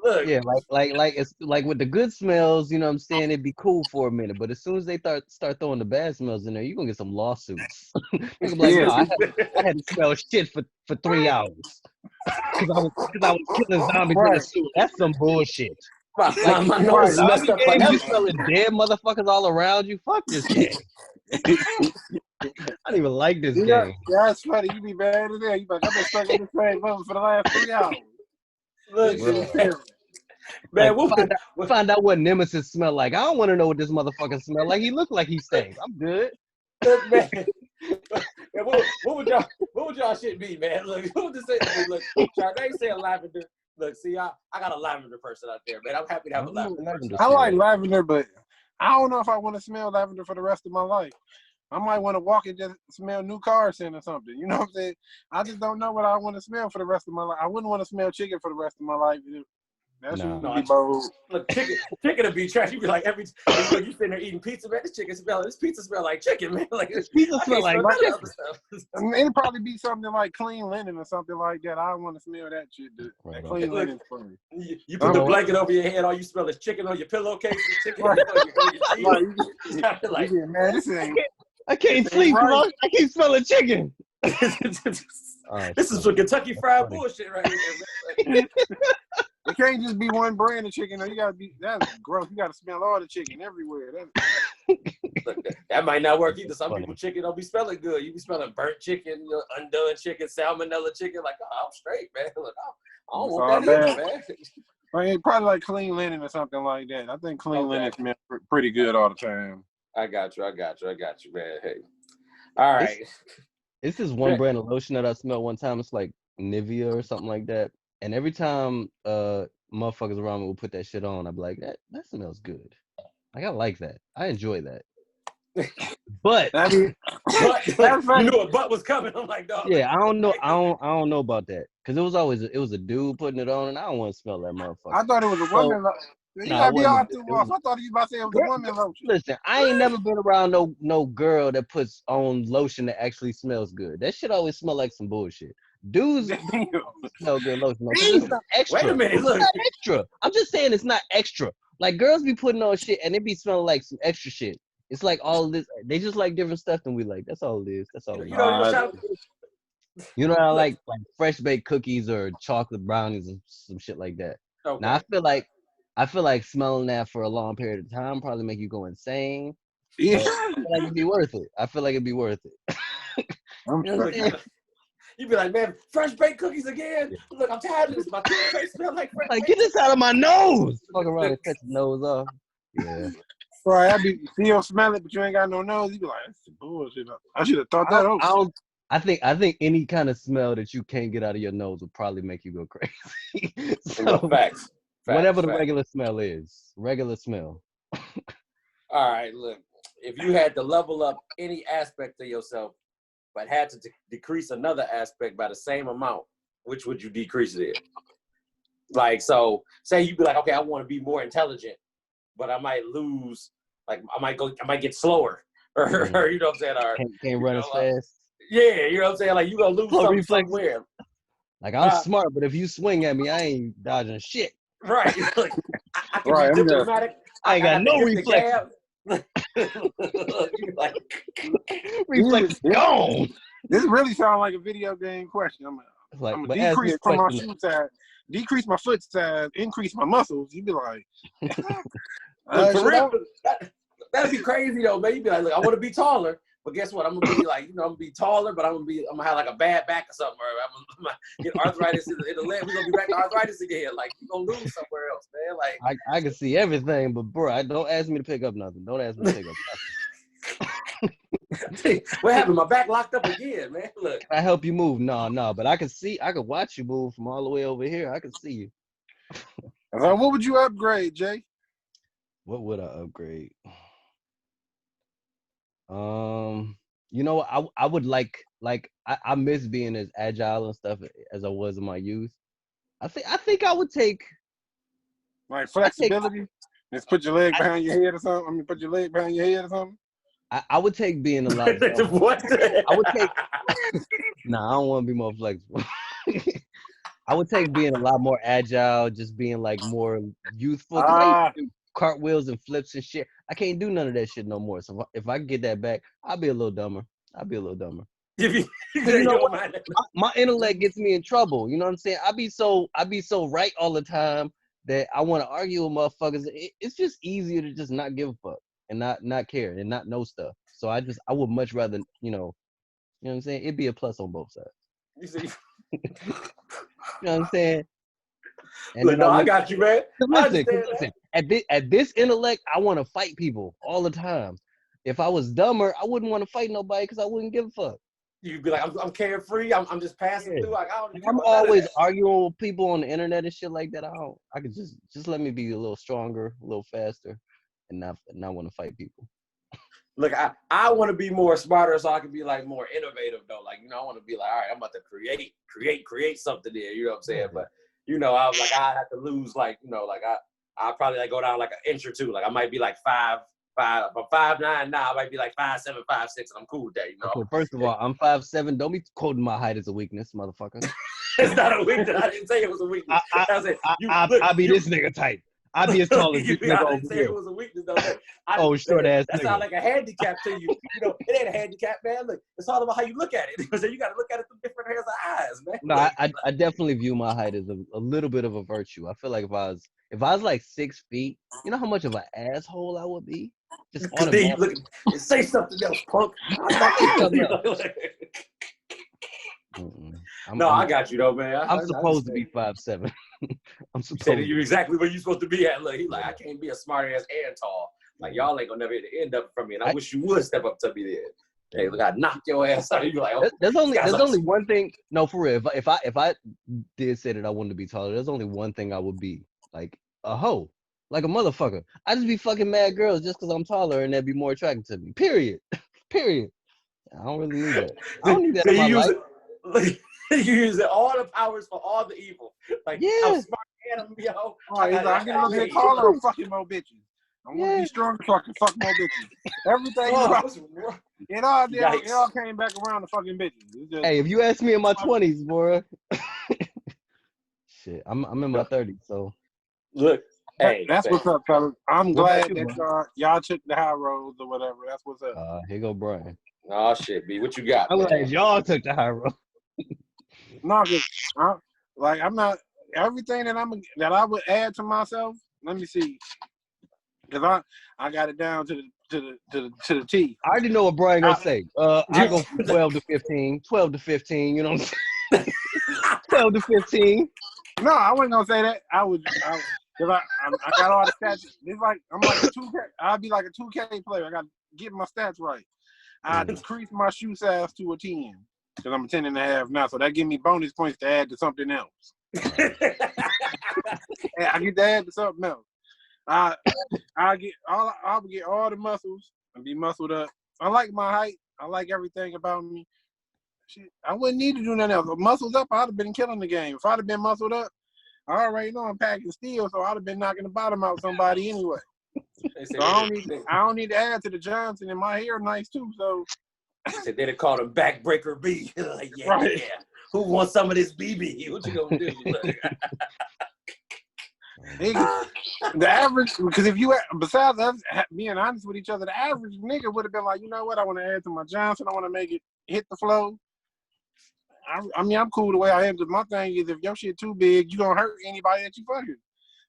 Look. Yeah, like it's like with the good smells, you know what I'm saying? It'd be cool for a minute, but as soon as they start throwing the bad smells in there, you're gonna get some lawsuits. They're gonna be like, no, I had to smell shit for 3 hours. Cause I was killing zombies in the suit. That's some bullshit. My nose is messed up like you smelling dead motherfuckers all around you. Fuck this game. I don't even like this game. That's funny. You be bad in there. You like, I've been stuck on this same button for the last 3 hours. Look, man, we'll find out what Nemesis smell like. I don't want to know what this motherfucker smell like. He look like he stinks. I'm good. Look, man. What would y'all shit be, man? Look, what would this say? I mean, look, Charday said lavender. Look, see, I got a lavender person out there, man. I'm happy to have a lavender person. I like lavender, but I don't know if I want to smell lavender for the rest of my life. I might want to walk and just smell new car scent or something. You know what I'm saying? I just don't know what I want to smell for the rest of my life. I wouldn't want to smell chicken for the rest of my life. That should be bold. Look, chicken would be trash. You'd be like, you sitting there eating pizza, man. This pizza smell like chicken, man. Like this pizza smell like chicken. I mean, it'd probably be something like clean linen or something like that. I don't want to smell that shit. That clean linen spray. You put the blanket over your head, all you smell is chicken on your pillowcase. Chicken on your like, man, this ain't. I can't sleep, bro. I keep smelling chicken. This is some Kentucky Fried bullshit right here, man. It can't just be one brand of chicken. You gotta be. That's gross. You gotta smell all the chicken everywhere. Look, that might not work either. Some people chicken don't be smelling good. You be smelling burnt chicken, undone chicken, salmonella chicken. Like, oh, I'm straight, man. Look, I don't want that either, man. I mean, probably like clean linen or something like that. I think clean linen smells pretty good all the time. I got you, man. Hey, all right. It's this one brand of lotion that I smelled one time. It's like Nivea or something like that. And every time motherfuckers around me will put that shit on, I'd be like, that smells good. Like, I like that. I enjoy that. But you knew a butt was coming. I'm like, dog. Yeah, I don't know. I don't know about that because it was a dude putting it on, and I don't want to smell that motherfucker. I thought it was a woman. You gotta be off too off. I thought you about to say it was a woman lotion. Listen, I ain't never been around no girl that puts on lotion that actually smells good. That shit always smell like some bullshit. Dudes smell good lotion. It's not extra. Wait a minute, look. It's not extra. I'm just saying it's not extra. Like girls be putting on shit and it be smelling like some extra shit. It's like all of this. They just like different stuff than we like. That's all it is. That's all it is. You know, I like fresh baked cookies or chocolate brownies and some shit like that. Okay. Now I feel like smelling that for a long period of time probably make you go insane. Yeah, I feel like it'd be worth it. I feel like it'd be worth it. You'd be like, man, fresh baked cookies again. Yeah. Look, I'm tired of this. My toothpaste smell like fresh. Like, get this out of my nose. Fuck around and cut your nose off. Yeah. Right, you'll smell it, but you ain't got no nose. You be like, that's bullshit. I should have thought that over. I think any kind of smell that you can't get out of your nose will probably make you go crazy. So, facts. Whatever the regular smell is, regular smell. All right, look. If you had to level up any aspect of yourself, but had to decrease another aspect by the same amount, which would you decrease it in? Like, so say you'd be like, okay, I want to be more intelligent, but I might lose. Like, I might get slower, or you know what I'm saying? Or can't run as fast. Yeah, you know what I'm saying? Like, you gonna lose something somewhere. Like, I'm smart, but if you swing at me, I ain't dodging shit. Right. Like, I can be diplomatic. I ain't got no reflex. Like, reflex gone. This really sounds like a video game question. I'm gonna decrease from my shoe size, decrease my foot size, increase my muscles. You'd be like, for real, that'd be crazy though, man. You'd be like, look, I want to be taller, but guess what? I'm gonna be like, I'm gonna be taller, but I'm gonna have like a bad back or something, or I'm gonna get arthritis in the leg. We're gonna be back to arthritis again. Like, you're gonna lose somewhere else, man. Like, I can see everything, but bro, don't ask me to pick up nothing. Don't ask me to pick up nothing. What happened? My back locked up again, man. Look. Can I help you move? No, but I can watch you move from all the way over here. I can see you. What would you upgrade, Jay? What would I upgrade? You know, I would like I miss being as agile and stuff as I was in my youth. I think I would take like flexibility. Just put your leg behind your head or something. I mean, put your leg behind your head or something. I would take being a lot more. What? I would take. Nah, I don't want to be more flexible. I would take being a lot more agile, just being like more youthful. I used to do cartwheels and flips and shit. I can't do none of that shit no more. So if I get that back, I'll be a little dumber. You know what? My intellect gets me in trouble. You know what I'm saying? I be so right all the time that I want to argue with motherfuckers. It's just easier to just not give a fuck and not care and not know stuff. So I would much rather, you know what I'm saying? It'd be a plus on both sides. You see? You know what I'm saying? And Look, no, I got you, man. Listen. At this intellect, I want to fight people all the time. If I was dumber, I wouldn't want to fight nobody because I wouldn't give a fuck. You'd be like, I'm carefree. I'm just passing through. Like, I'm always arguing with people on the internet and shit like that. I could just let me be a little stronger, a little faster, and not want to fight people. Look, I want to be more smarter so I can be like more innovative though. Like, I want to be like, all right, I'm about to create something there. You know what I'm saying? But I was like, I have to lose like, I probably like go down like an inch or two. Like I might be like 5'5", I'm 5'9" now. I might be like 5'7", 5'6", and I'm cool with that. Okay, first of all, I'm 5'7". Don't be quoting my height as a weakness, motherfucker. It's not a weakness. I didn't say it was a weakness. I be this nigga type. I be as tall as this nigga over here. I didn't say it was a weakness though. Short ass. That sounds like a handicap to you. It ain't a handicap, man. Look, it's all about how you look at it. So you got to look at it through different pairs of eyes, man. No, I definitely view my height as a little bit of a virtue. I feel like if I was like 6 feet, you know how much of an asshole I would be? Just say something else, punk. I got you though, man. I'm supposed to be 5'7". I'm supposed. You're exactly where you're supposed to be at. Look, he's like, I can't be a smart ass and tall. Like y'all ain't gonna never end up from me, and I wish you would step up to me there. Hey, look, I knocked your ass out. You like, there's only one thing. No, for real. If I did say that I wanted to be taller, there's only one thing I would be, like a hoe, like a motherfucker. I just be fucking mad girls just because I'm taller and they'd be more attracted to me. Period. I don't really need that. I don't need that in my life. You use all the powers for all the evil. Like, I'm smart and I'm yo. I get a little bit taller and fucking more bitches. I want to be stronger so I can fuck more bitches. Everything it all came back around to fucking bitches. Hey, if you ask me in my 20s, boy. Shit, I'm in my 30s, so. Look, that's what's up, fellas. I'm glad that y'all took the high roads or whatever. That's what's up. Here go Brian. Oh shit, B, what you got? I'm glad y'all took the high road. No, I'm not everything that I would add to myself. Let me see, because I got it down to the T. I already know what Brian gonna say. I go from 12 to 15. 12 to 15. You know what I'm saying? 12 to 15. No, I wasn't gonna say that. I got all the stats. It's like I'm like a 2K. I'd be like a 2K player. I got to get my stats right. I decreased my shoe size to a 10. Because I'm a 10.5 now, so that give me bonus points to add to something else. I get to add to something else. I'll get all the muscles and be muscled up. I like my height. I like everything about me. Shit, I wouldn't need to do nothing else. If muscles up, I'd have been killing the game. If I'd have been muscled up, I already know I'm packing steel, so I'd have been knocking the bottom out somebody anyway. So I don't need to add to the Johnson, and my hair nice too. So. They called him Backbreaker B. Like, yeah. Who wants some of this BB? What you gonna do? Nigga, the average, because if you, besides us being honest with each other, the average nigga would have been like, you know what, I want to add to my Johnson, I want to make it hit the flow. I mean, I'm cool the way I am, because my thing is, if your shit too big, you gonna hurt anybody that you fucking.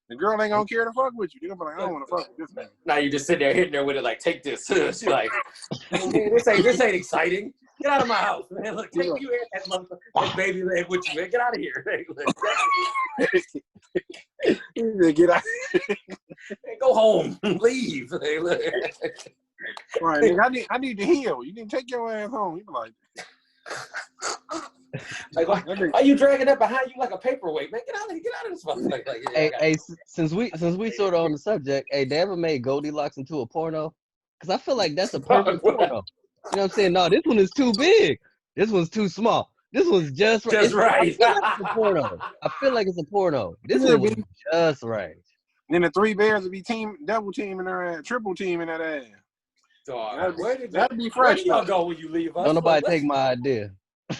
The girl ain't gonna care to fuck with you. You're gonna be like, I don't want to fuck with this man. Now you just sit there hitting her with it like, take this. She like, man, this ain't exciting. Get out of my house, man. Look, take you in that motherfucker, that baby leg with you, man. Get out of here. Get out. Hey, go home. Leave. Right, nigga, I need to heal. You need to take your ass home. You be like, why you dragging that behind you like a paperweight, man? Get out of this motherfucker. Like, Hey, since we sort of on the subject, hey, they ever made Goldilocks into a porno? Because I feel like that's a perfect porno. You know what I'm saying? No, this one is too big. This one's too small. This one's just right. Just right. I feel like it's a porno. I feel like it's a porno. This one was just right. Then the three bears would be double teaming her ass, triple teaming that ass. Dog, that'd be fresh. Where do y'all go when you leave us? Don't nobody take my idea.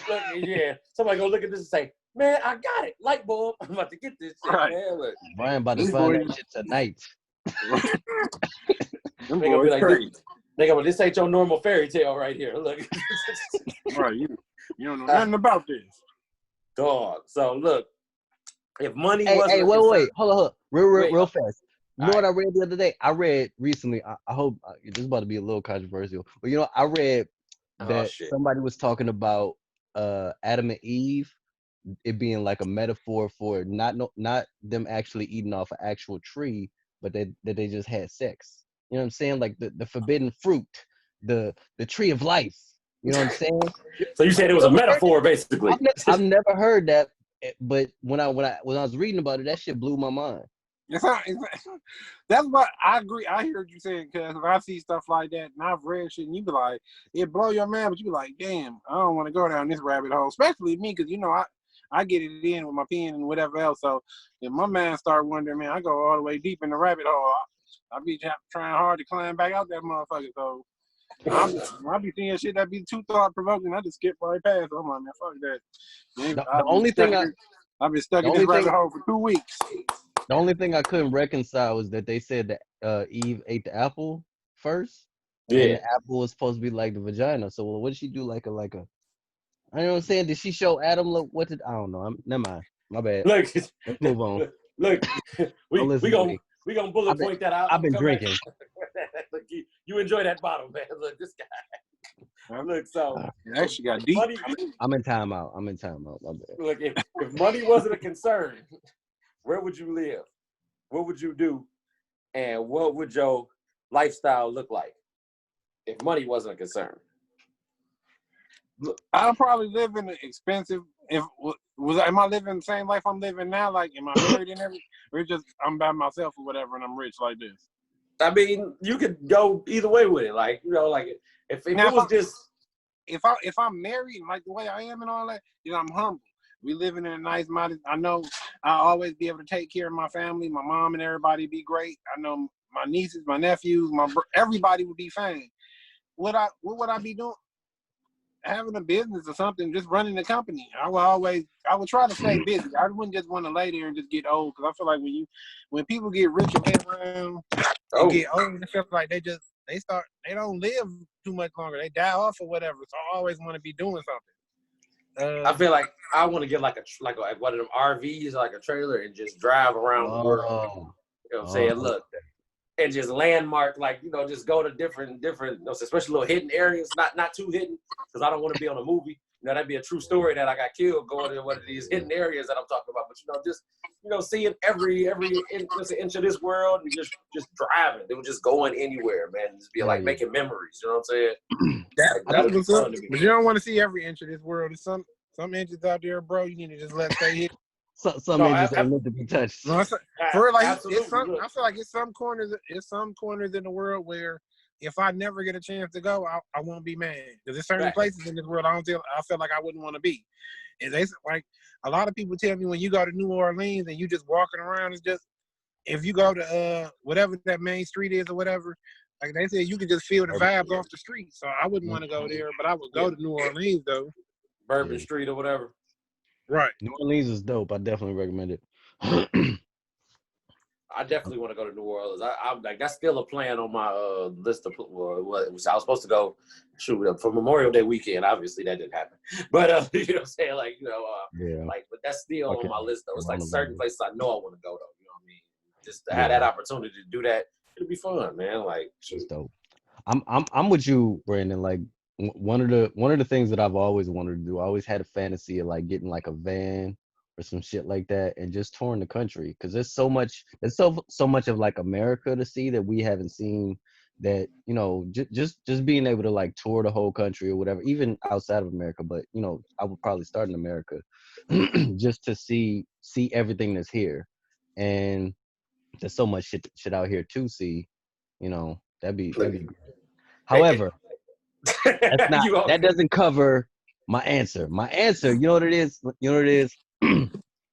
Look, yeah, somebody go look at this and say, man, I got it. Light bulb. I'm about to get this shit, right. Man. Look. Brian about to find that shit tonight. They gonna be like, this ain't your normal fairy tale right here. Look. Right, you don't know nothing about this. Dog. So look, if money wasn't wait, hold on. Real fast. You know what I read the other day? I read recently, I hope this is about to be a little controversial, but you know, I read that somebody was talking about Adam and Eve, it being like a metaphor for not them actually eating off an actual tree, but that they just had sex. You know what I'm saying? Like the forbidden fruit, the tree of life. You know what I'm saying? So you said it was a metaphor, basically. I've never heard that, but when I was reading about it, that shit blew my mind. That's what I agree. I hear what you saying, because if I see stuff like that and I've read shit and you be like, it blow your mind, but you be like, damn, I don't want to go down this rabbit hole, especially me, because you know I get it in with my pen and whatever else. So if my mind start wondering, man, I go all the way deep in the rabbit hole. I be trying hard to climb back out that motherfucker. So I be seeing shit that be too thought provoking. I just skip right past it. I'm like, man, fuck that. Man, the only thing I've been stuck in this rabbit hole for 2 weeks. The only thing I couldn't reconcile was that they said that Eve ate the apple first. Yeah. And the apple was supposed to be like the vagina. So what did she do? Like a I know what I'm saying. Did she show Adam what did I don't know. Never mind. My bad. Look, let's move on. Look, we gonna bullet point that out. I've been drinking. Look, you enjoy that bottle, man. Look, this guy. Look, so actually got deep. I'm in timeout. My bad. Look, if money wasn't a concern, where would you live? What would you do? And what would your lifestyle look like if money wasn't a concern? I'll probably live in an expensive. Am I living the same life I'm living now? Like, am I married and everything? Or just I'm by myself or whatever, and I'm rich like this? I mean, you could go either way with it. Like, you know, like if I'm married and like the way I am and all that, then I'm humble. We living in a nice modest. I know I'll always be able to take care of my family, my mom and everybody be great. I know my nieces, my nephews, everybody would be fine. What would I be doing? Having a business or something, just running the company. I would try to stay busy. I wouldn't just want to lay there and just get old, because I feel like when people get rich and get around and get old, it feels like they don't live too much longer. They die off or whatever. So I always want to be doing something. I feel like I want to get like one of them RVs, like a trailer, and just drive around the world. You know what I'm saying? Look, and just landmark, like, you know, just go to different, you know, especially little hidden areas, not too hidden, because I don't want to be on a movie. You know, that'd be a true story that I got killed going to one of these hidden areas that I'm talking about. But, you know, just, you know, seeing every inch of this world and just driving. They were just going anywhere, man. Just be like making memories. You know what I'm saying? that would be fun to me. But you don't want to see every inch of this world. There's some inches out there, bro. You need to just let stay hidden. Some inches don't need to be touched. No, I feel like it's some corners in the world where if I never get a chance to go, I won't be mad. Because there's certain places in this world I feel like I wouldn't want to be. And they like a lot of people tell me when you go to New Orleans and you just walking around, it's just if you go to whatever that main street is or whatever, like they said, you can just feel the vibes off the street. So I wouldn't want to go there, but I would go to New Orleans though. Bourbon Street or whatever. Right. New Orleans is dope. I definitely recommend it. I definitely want to go to New Orleans. I'm like, that's still a plan on my list of which I was supposed to go for Memorial Day weekend. Obviously, that didn't happen. But you know what I'm saying? Like, Yeah. like, but that's still on my list though. It's like Coronavirus. certain places I know I want to go though. You know what I mean? Just to Yeah. have that opportunity to do that, it'll be fun, man. Like, It's dope. I'm with you, Brandon. Like one of the things that I've always wanted to do. I always had a fantasy of like getting like a van or some shit like that and just touring the country because there's so much of like America to see that we haven't seen. That just being able to like tour the whole country or whatever, even outside of America. But I would probably start in America just to see everything that's here, and there's so much shit out here to see. That'd be great. However, that doesn't cover my answer. My answer, you know what it is?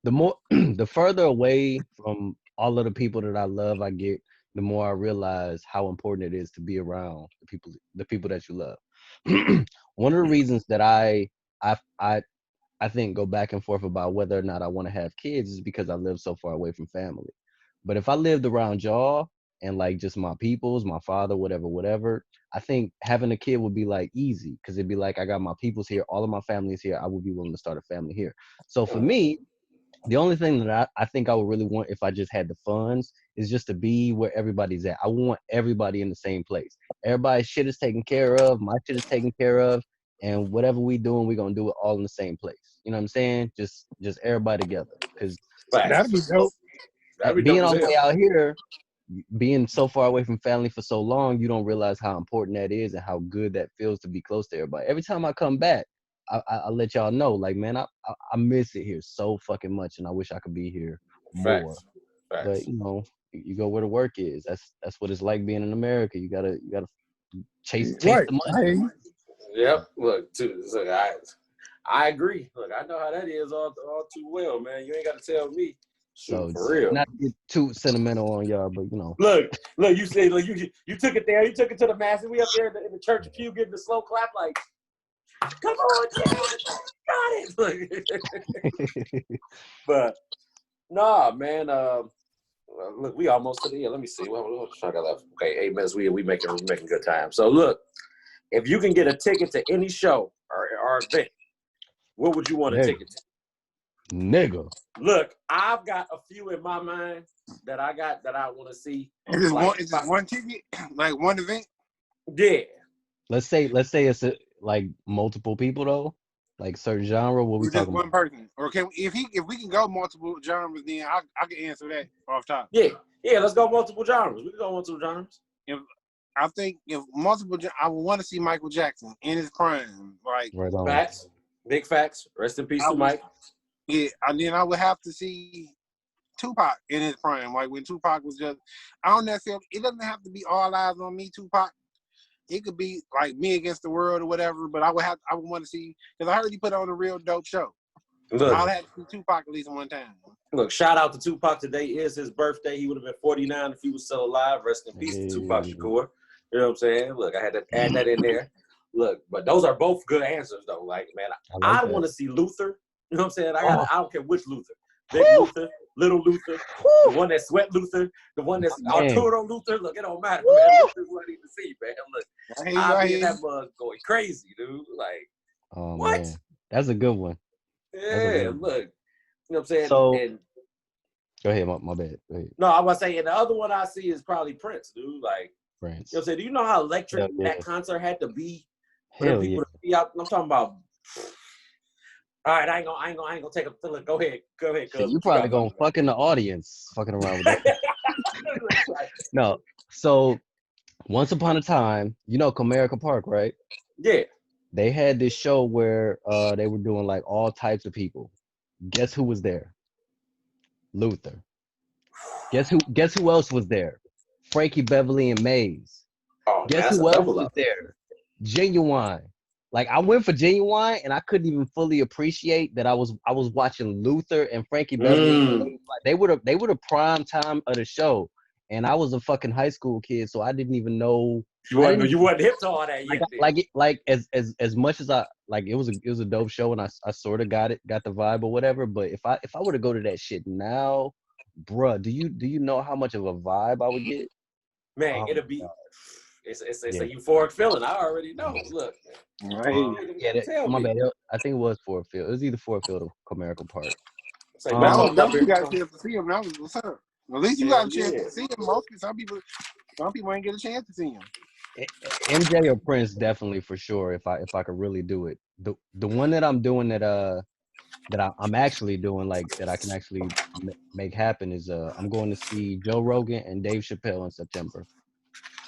The further away from all of the people that I love I get, the more I realize how important it is to be around the people that you love. One of the reasons that I think go back and forth about whether or not I want to have kids is because I live so far away from family. But if I lived around y'all and like just my peoples, my father, whatever, I think having a kid would be like easy because it'd be like I got my peoples here, all of my family is here. I would be willing to start a family here. So for me, the only thing that I think I would really want if I just had the funds is just to be where everybody's at. I want everybody in the same place. Everybody's shit is taken care of. My shit is taken care of. And whatever we doing, we're going to do it all in the same place. You know what I'm saying? Just everybody together. Because That'd be dope. being all the way out here, being so far away from family for so long, you don't realize how important that is and how good that feels to be close to everybody. Every time I come back, I let y'all know, like, man, I miss it here so fucking much, and I wish I could be here more. Facts. But you go where the work is. That's what it's like being in America. You gotta chase Right. the money. Yep. Look, I agree. Look, I know how that is all too well, man. You ain't got to tell me. So for real. Not to get too sentimental on y'all, but Look, you say, look, you took it there. You took it to the masses. We up there in the church pew getting the slow clap, like, come on, yeah, got it. But nah, man. Look, we almost to the end. Let me see. What I got left? Okay, 8 minutes. We making good time. So look, if you can get a ticket to any show or event, what would you want a ticket to? Nigga. Look, I've got a few in my mind that I want to see. Is this one ticket? Like one event? Yeah. Let's say it's like multiple people though, like certain genre. What we talking one about? person? Or if we can go multiple genres, then I can answer that off top. Yeah. Let's go multiple genres. We can go multiple genres. I think if multiple, I would want to see Michael Jackson in his prime, like right on. Facts, big facts. Rest in peace to Mike. Yeah, and then I would have to see Tupac in his prime, like when Tupac was just. I don't necessarily. It doesn't have to be all eyes on me, Tupac. It could be like Me Against the World or whatever. But I would want to see because I heard he put on a real dope show. Look, I'll have to see Tupac at least one time. Look, shout out to Tupac. Today is his birthday. He would have been 49 if he was still alive. Rest in peace to Tupac Shakur. You know what I'm saying? Look, I had to add that in there. Look, but those are both good answers though. Like, man, I want to see Luther. You know what I'm saying? I don't care which Luther. Big Luther, little Luther, the one that sweat Luther, the one that's Arturo Luther. Look, it don't matter, man. Luther's what I need to see, man. Look, I'll be in that mug going crazy, dude. Like, what? Man. That's a good one. Yeah, look. You know what I'm saying? So, and, go ahead, my bad. Go ahead. No, I was saying the other one I see is probably Prince, dude. Like, Prince. You know what I'm saying? Do you know how electric that concert had to be for Hell people to be out? I'm talking about. All right, I ain't gonna take a look. Go ahead. So you probably gonna fuck in the audience, fucking around with that. No, so once upon a time, Comerica Park, right? Yeah. They had this show where they were doing like all types of people. Guess who was there? Luther. Guess who else was there? Frankie Beverly and Maze. Oh, guess who else was there? Genuine. Like I went for Genuine and I couldn't even fully appreciate that I was watching Luther and Frankie Beverly. They were the prime time of the show. And I was a fucking high school kid, so I didn't even know. You wasn't hip to all that yet. As much as I like, it was a dope show, and I sort of got the vibe or whatever. But if I were to go to that shit now, bruh, do you know how much of a vibe I would get? Man, Oh, it'll be. God. It's Yeah. a euphoric feeling. I already know. Look, Right. Yeah, tell my me. bad. I think it was Ford Field. It was either Ford Field or Comerica Park. Say, But man, I I'm hope up you here. got a chance to see him. That was what's up. At least you Hell got a chance yeah. to see him. Some people ain't get a chance to see him. MJ or Prince, definitely for sure. If I could really do it, the one that I'm doing I'm actually doing, like, that I can actually make happen is I'm going to see Joe Rogan and Dave Chappelle in September.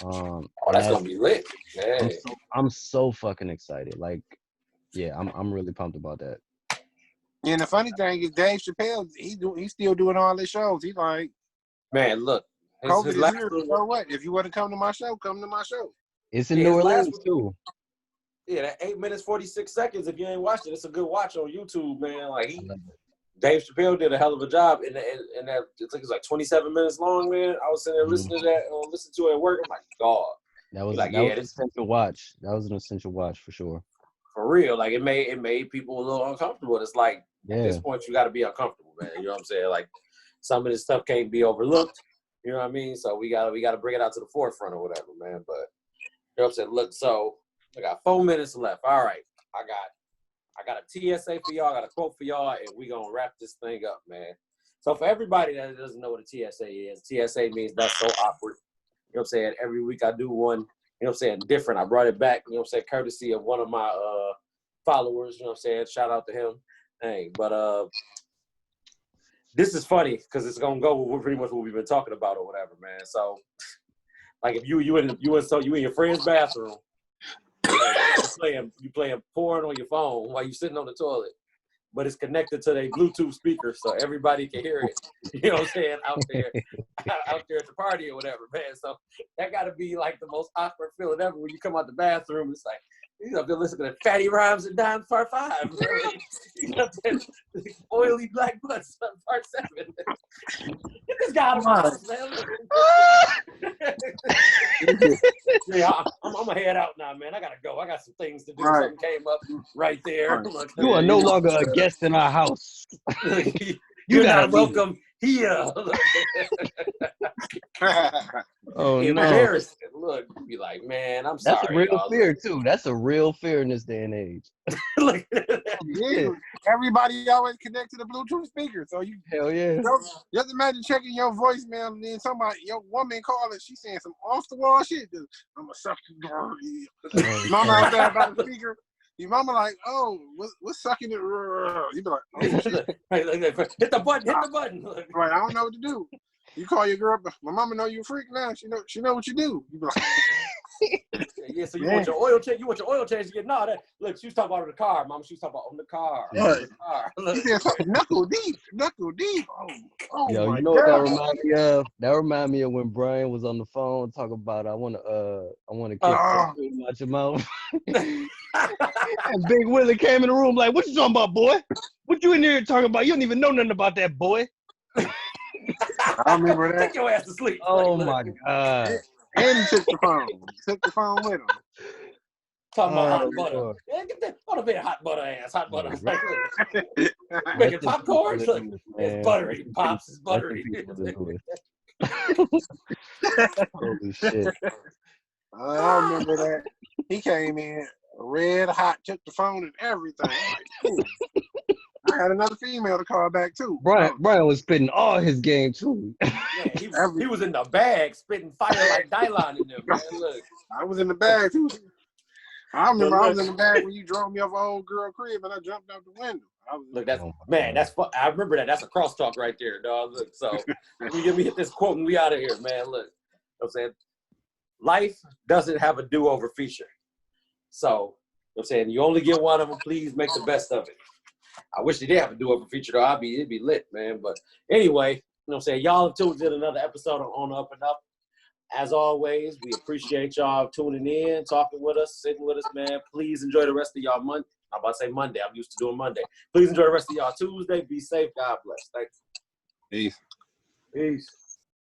Oh, And that's gonna be lit. Yeah. I'm so fucking excited. Like, yeah, I'm really pumped about that. And the funny thing is, Dave Chappelle, he's still doing all his shows. He's like, Man, look, COVID his is last here. one, So what? If you want to come to my show, come to my show. It's in Yeah, New his last Orleans too. yeah, that 8 minutes 46 seconds. If you ain't watched it, it's a good watch on YouTube, man. Like I love it. Dave Chappelle did a hell of a job, and that I think it's like 27 minutes long, man. I was sitting there listening to that, listening to it at work. I'm like, God, That was like, that was yeah, an this essential watch. That was an essential watch for sure. for real. Like it made people a little uncomfortable. It's like at this Yeah. point you got to be uncomfortable, man. You know what I'm saying? Like some of this stuff can't be overlooked. You know what I mean? So we gotta bring it out to the forefront or whatever, man. But you know what I'm saying? Look, so I got 4 minutes left. All right, I got a TSA for y'all. I got a quote for y'all, and we gonna wrap this thing up, man. So for everybody that doesn't know what a TSA is, TSA means that's so awkward. You know what I'm saying? Every week I do one. You know what I'm saying? Different. I brought it back. You know what I'm saying? Courtesy of one of my followers. You know what I'm saying? Shout out to him. Hey, but this is funny because it's gonna go with pretty much what we've been talking about or whatever, man. So, like, if you in your friend's bathroom, you playing porn on your phone while you sitting on the toilet, but it's connected to their Bluetooth speaker so everybody can hear it. You know what I'm saying? Out there at the party or whatever, man. So that got to be like the most awkward feeling ever when you come out the bathroom. It's like, you know, they're listening to Fatty Rhymes and Dimes Part 5. You know, oily black butts Part 7. Get this guy out of my house, man. Yeah, I'm gonna head out now, man. I gotta go. I got some things to do. Right. Something came up right there. Right. You are no longer a guest in our house. You're gotta not leave. welcome here. Oh no. Embarrassing. Look, be like, man, I'm That's sorry. a real y'all. fear too. That's a real fear in this day and age. Look, Yeah, everybody always connect to the Bluetooth speaker. So you Hell yeah. just imagine checking your voicemail and then your woman calling, she saying some off the wall shit. I'm gonna suck your dick. Mama out there by the speaker. Your mama like, oh, what's sucking it? You be like, oh, shit. hit the button. Right, I don't know what to do. You call your girl, but my mama know you a freak now. She know what you do. You be like, yeah, so you want your oil change? You want your oil change to get that? Look, she was talking about on the car, mama. She was talking about on the car. Right. On the car. She said something knuckle deep. Oh Yo, my you know what that God. remind me of? That remind me of when Brian was on the phone talking about I wanna kick something out your mouth. And Big Willie came in the room like, what you talking about, boy? What you in here talking about? You don't even know nothing about that, boy. I remember that. Take your ass to sleep. Oh my God. And he took the phone. Took the phone with him. Talking about hot Oh, butter. Lord. Yeah, get that on a bit of hot butter ass. Hot butter. Yeah. Making popcorn? Rest Look, in peace, it's man. buttery. Pops is Rest in buttery. peace, Willie Lewis. Holy shit. I remember that. He came in red hot, took the phone and everything. Like, ooh. I had another female to call back too. Brian was spitting all his game too. Yeah, he was in the bag spitting fire like Dylon in there, man. Look. I was in the bag too. I remember I was in the bag when you drove me off an old girl crib and I jumped out the window. Look, that's fun. I remember that. That's a crosstalk right there, dog. Look, so let me hit this quote and we out of here, man. Look, you know what I'm saying, life doesn't have a do-over feature. So, you know what I'm saying, you only get one of them. Please make the best of it. I wish they did have a do-over feature, though. It'd be lit, man. But anyway, you know what I'm saying, y'all have tuned in another episode on Up and Up. As always, we appreciate y'all tuning in, talking with us, sitting with us, man. Please enjoy the rest of y'all Monday. I'm about to say Monday. I'm used to doing Monday. Please enjoy the rest of y'all Tuesday. Be safe. God bless. Thanks. Peace. Peace.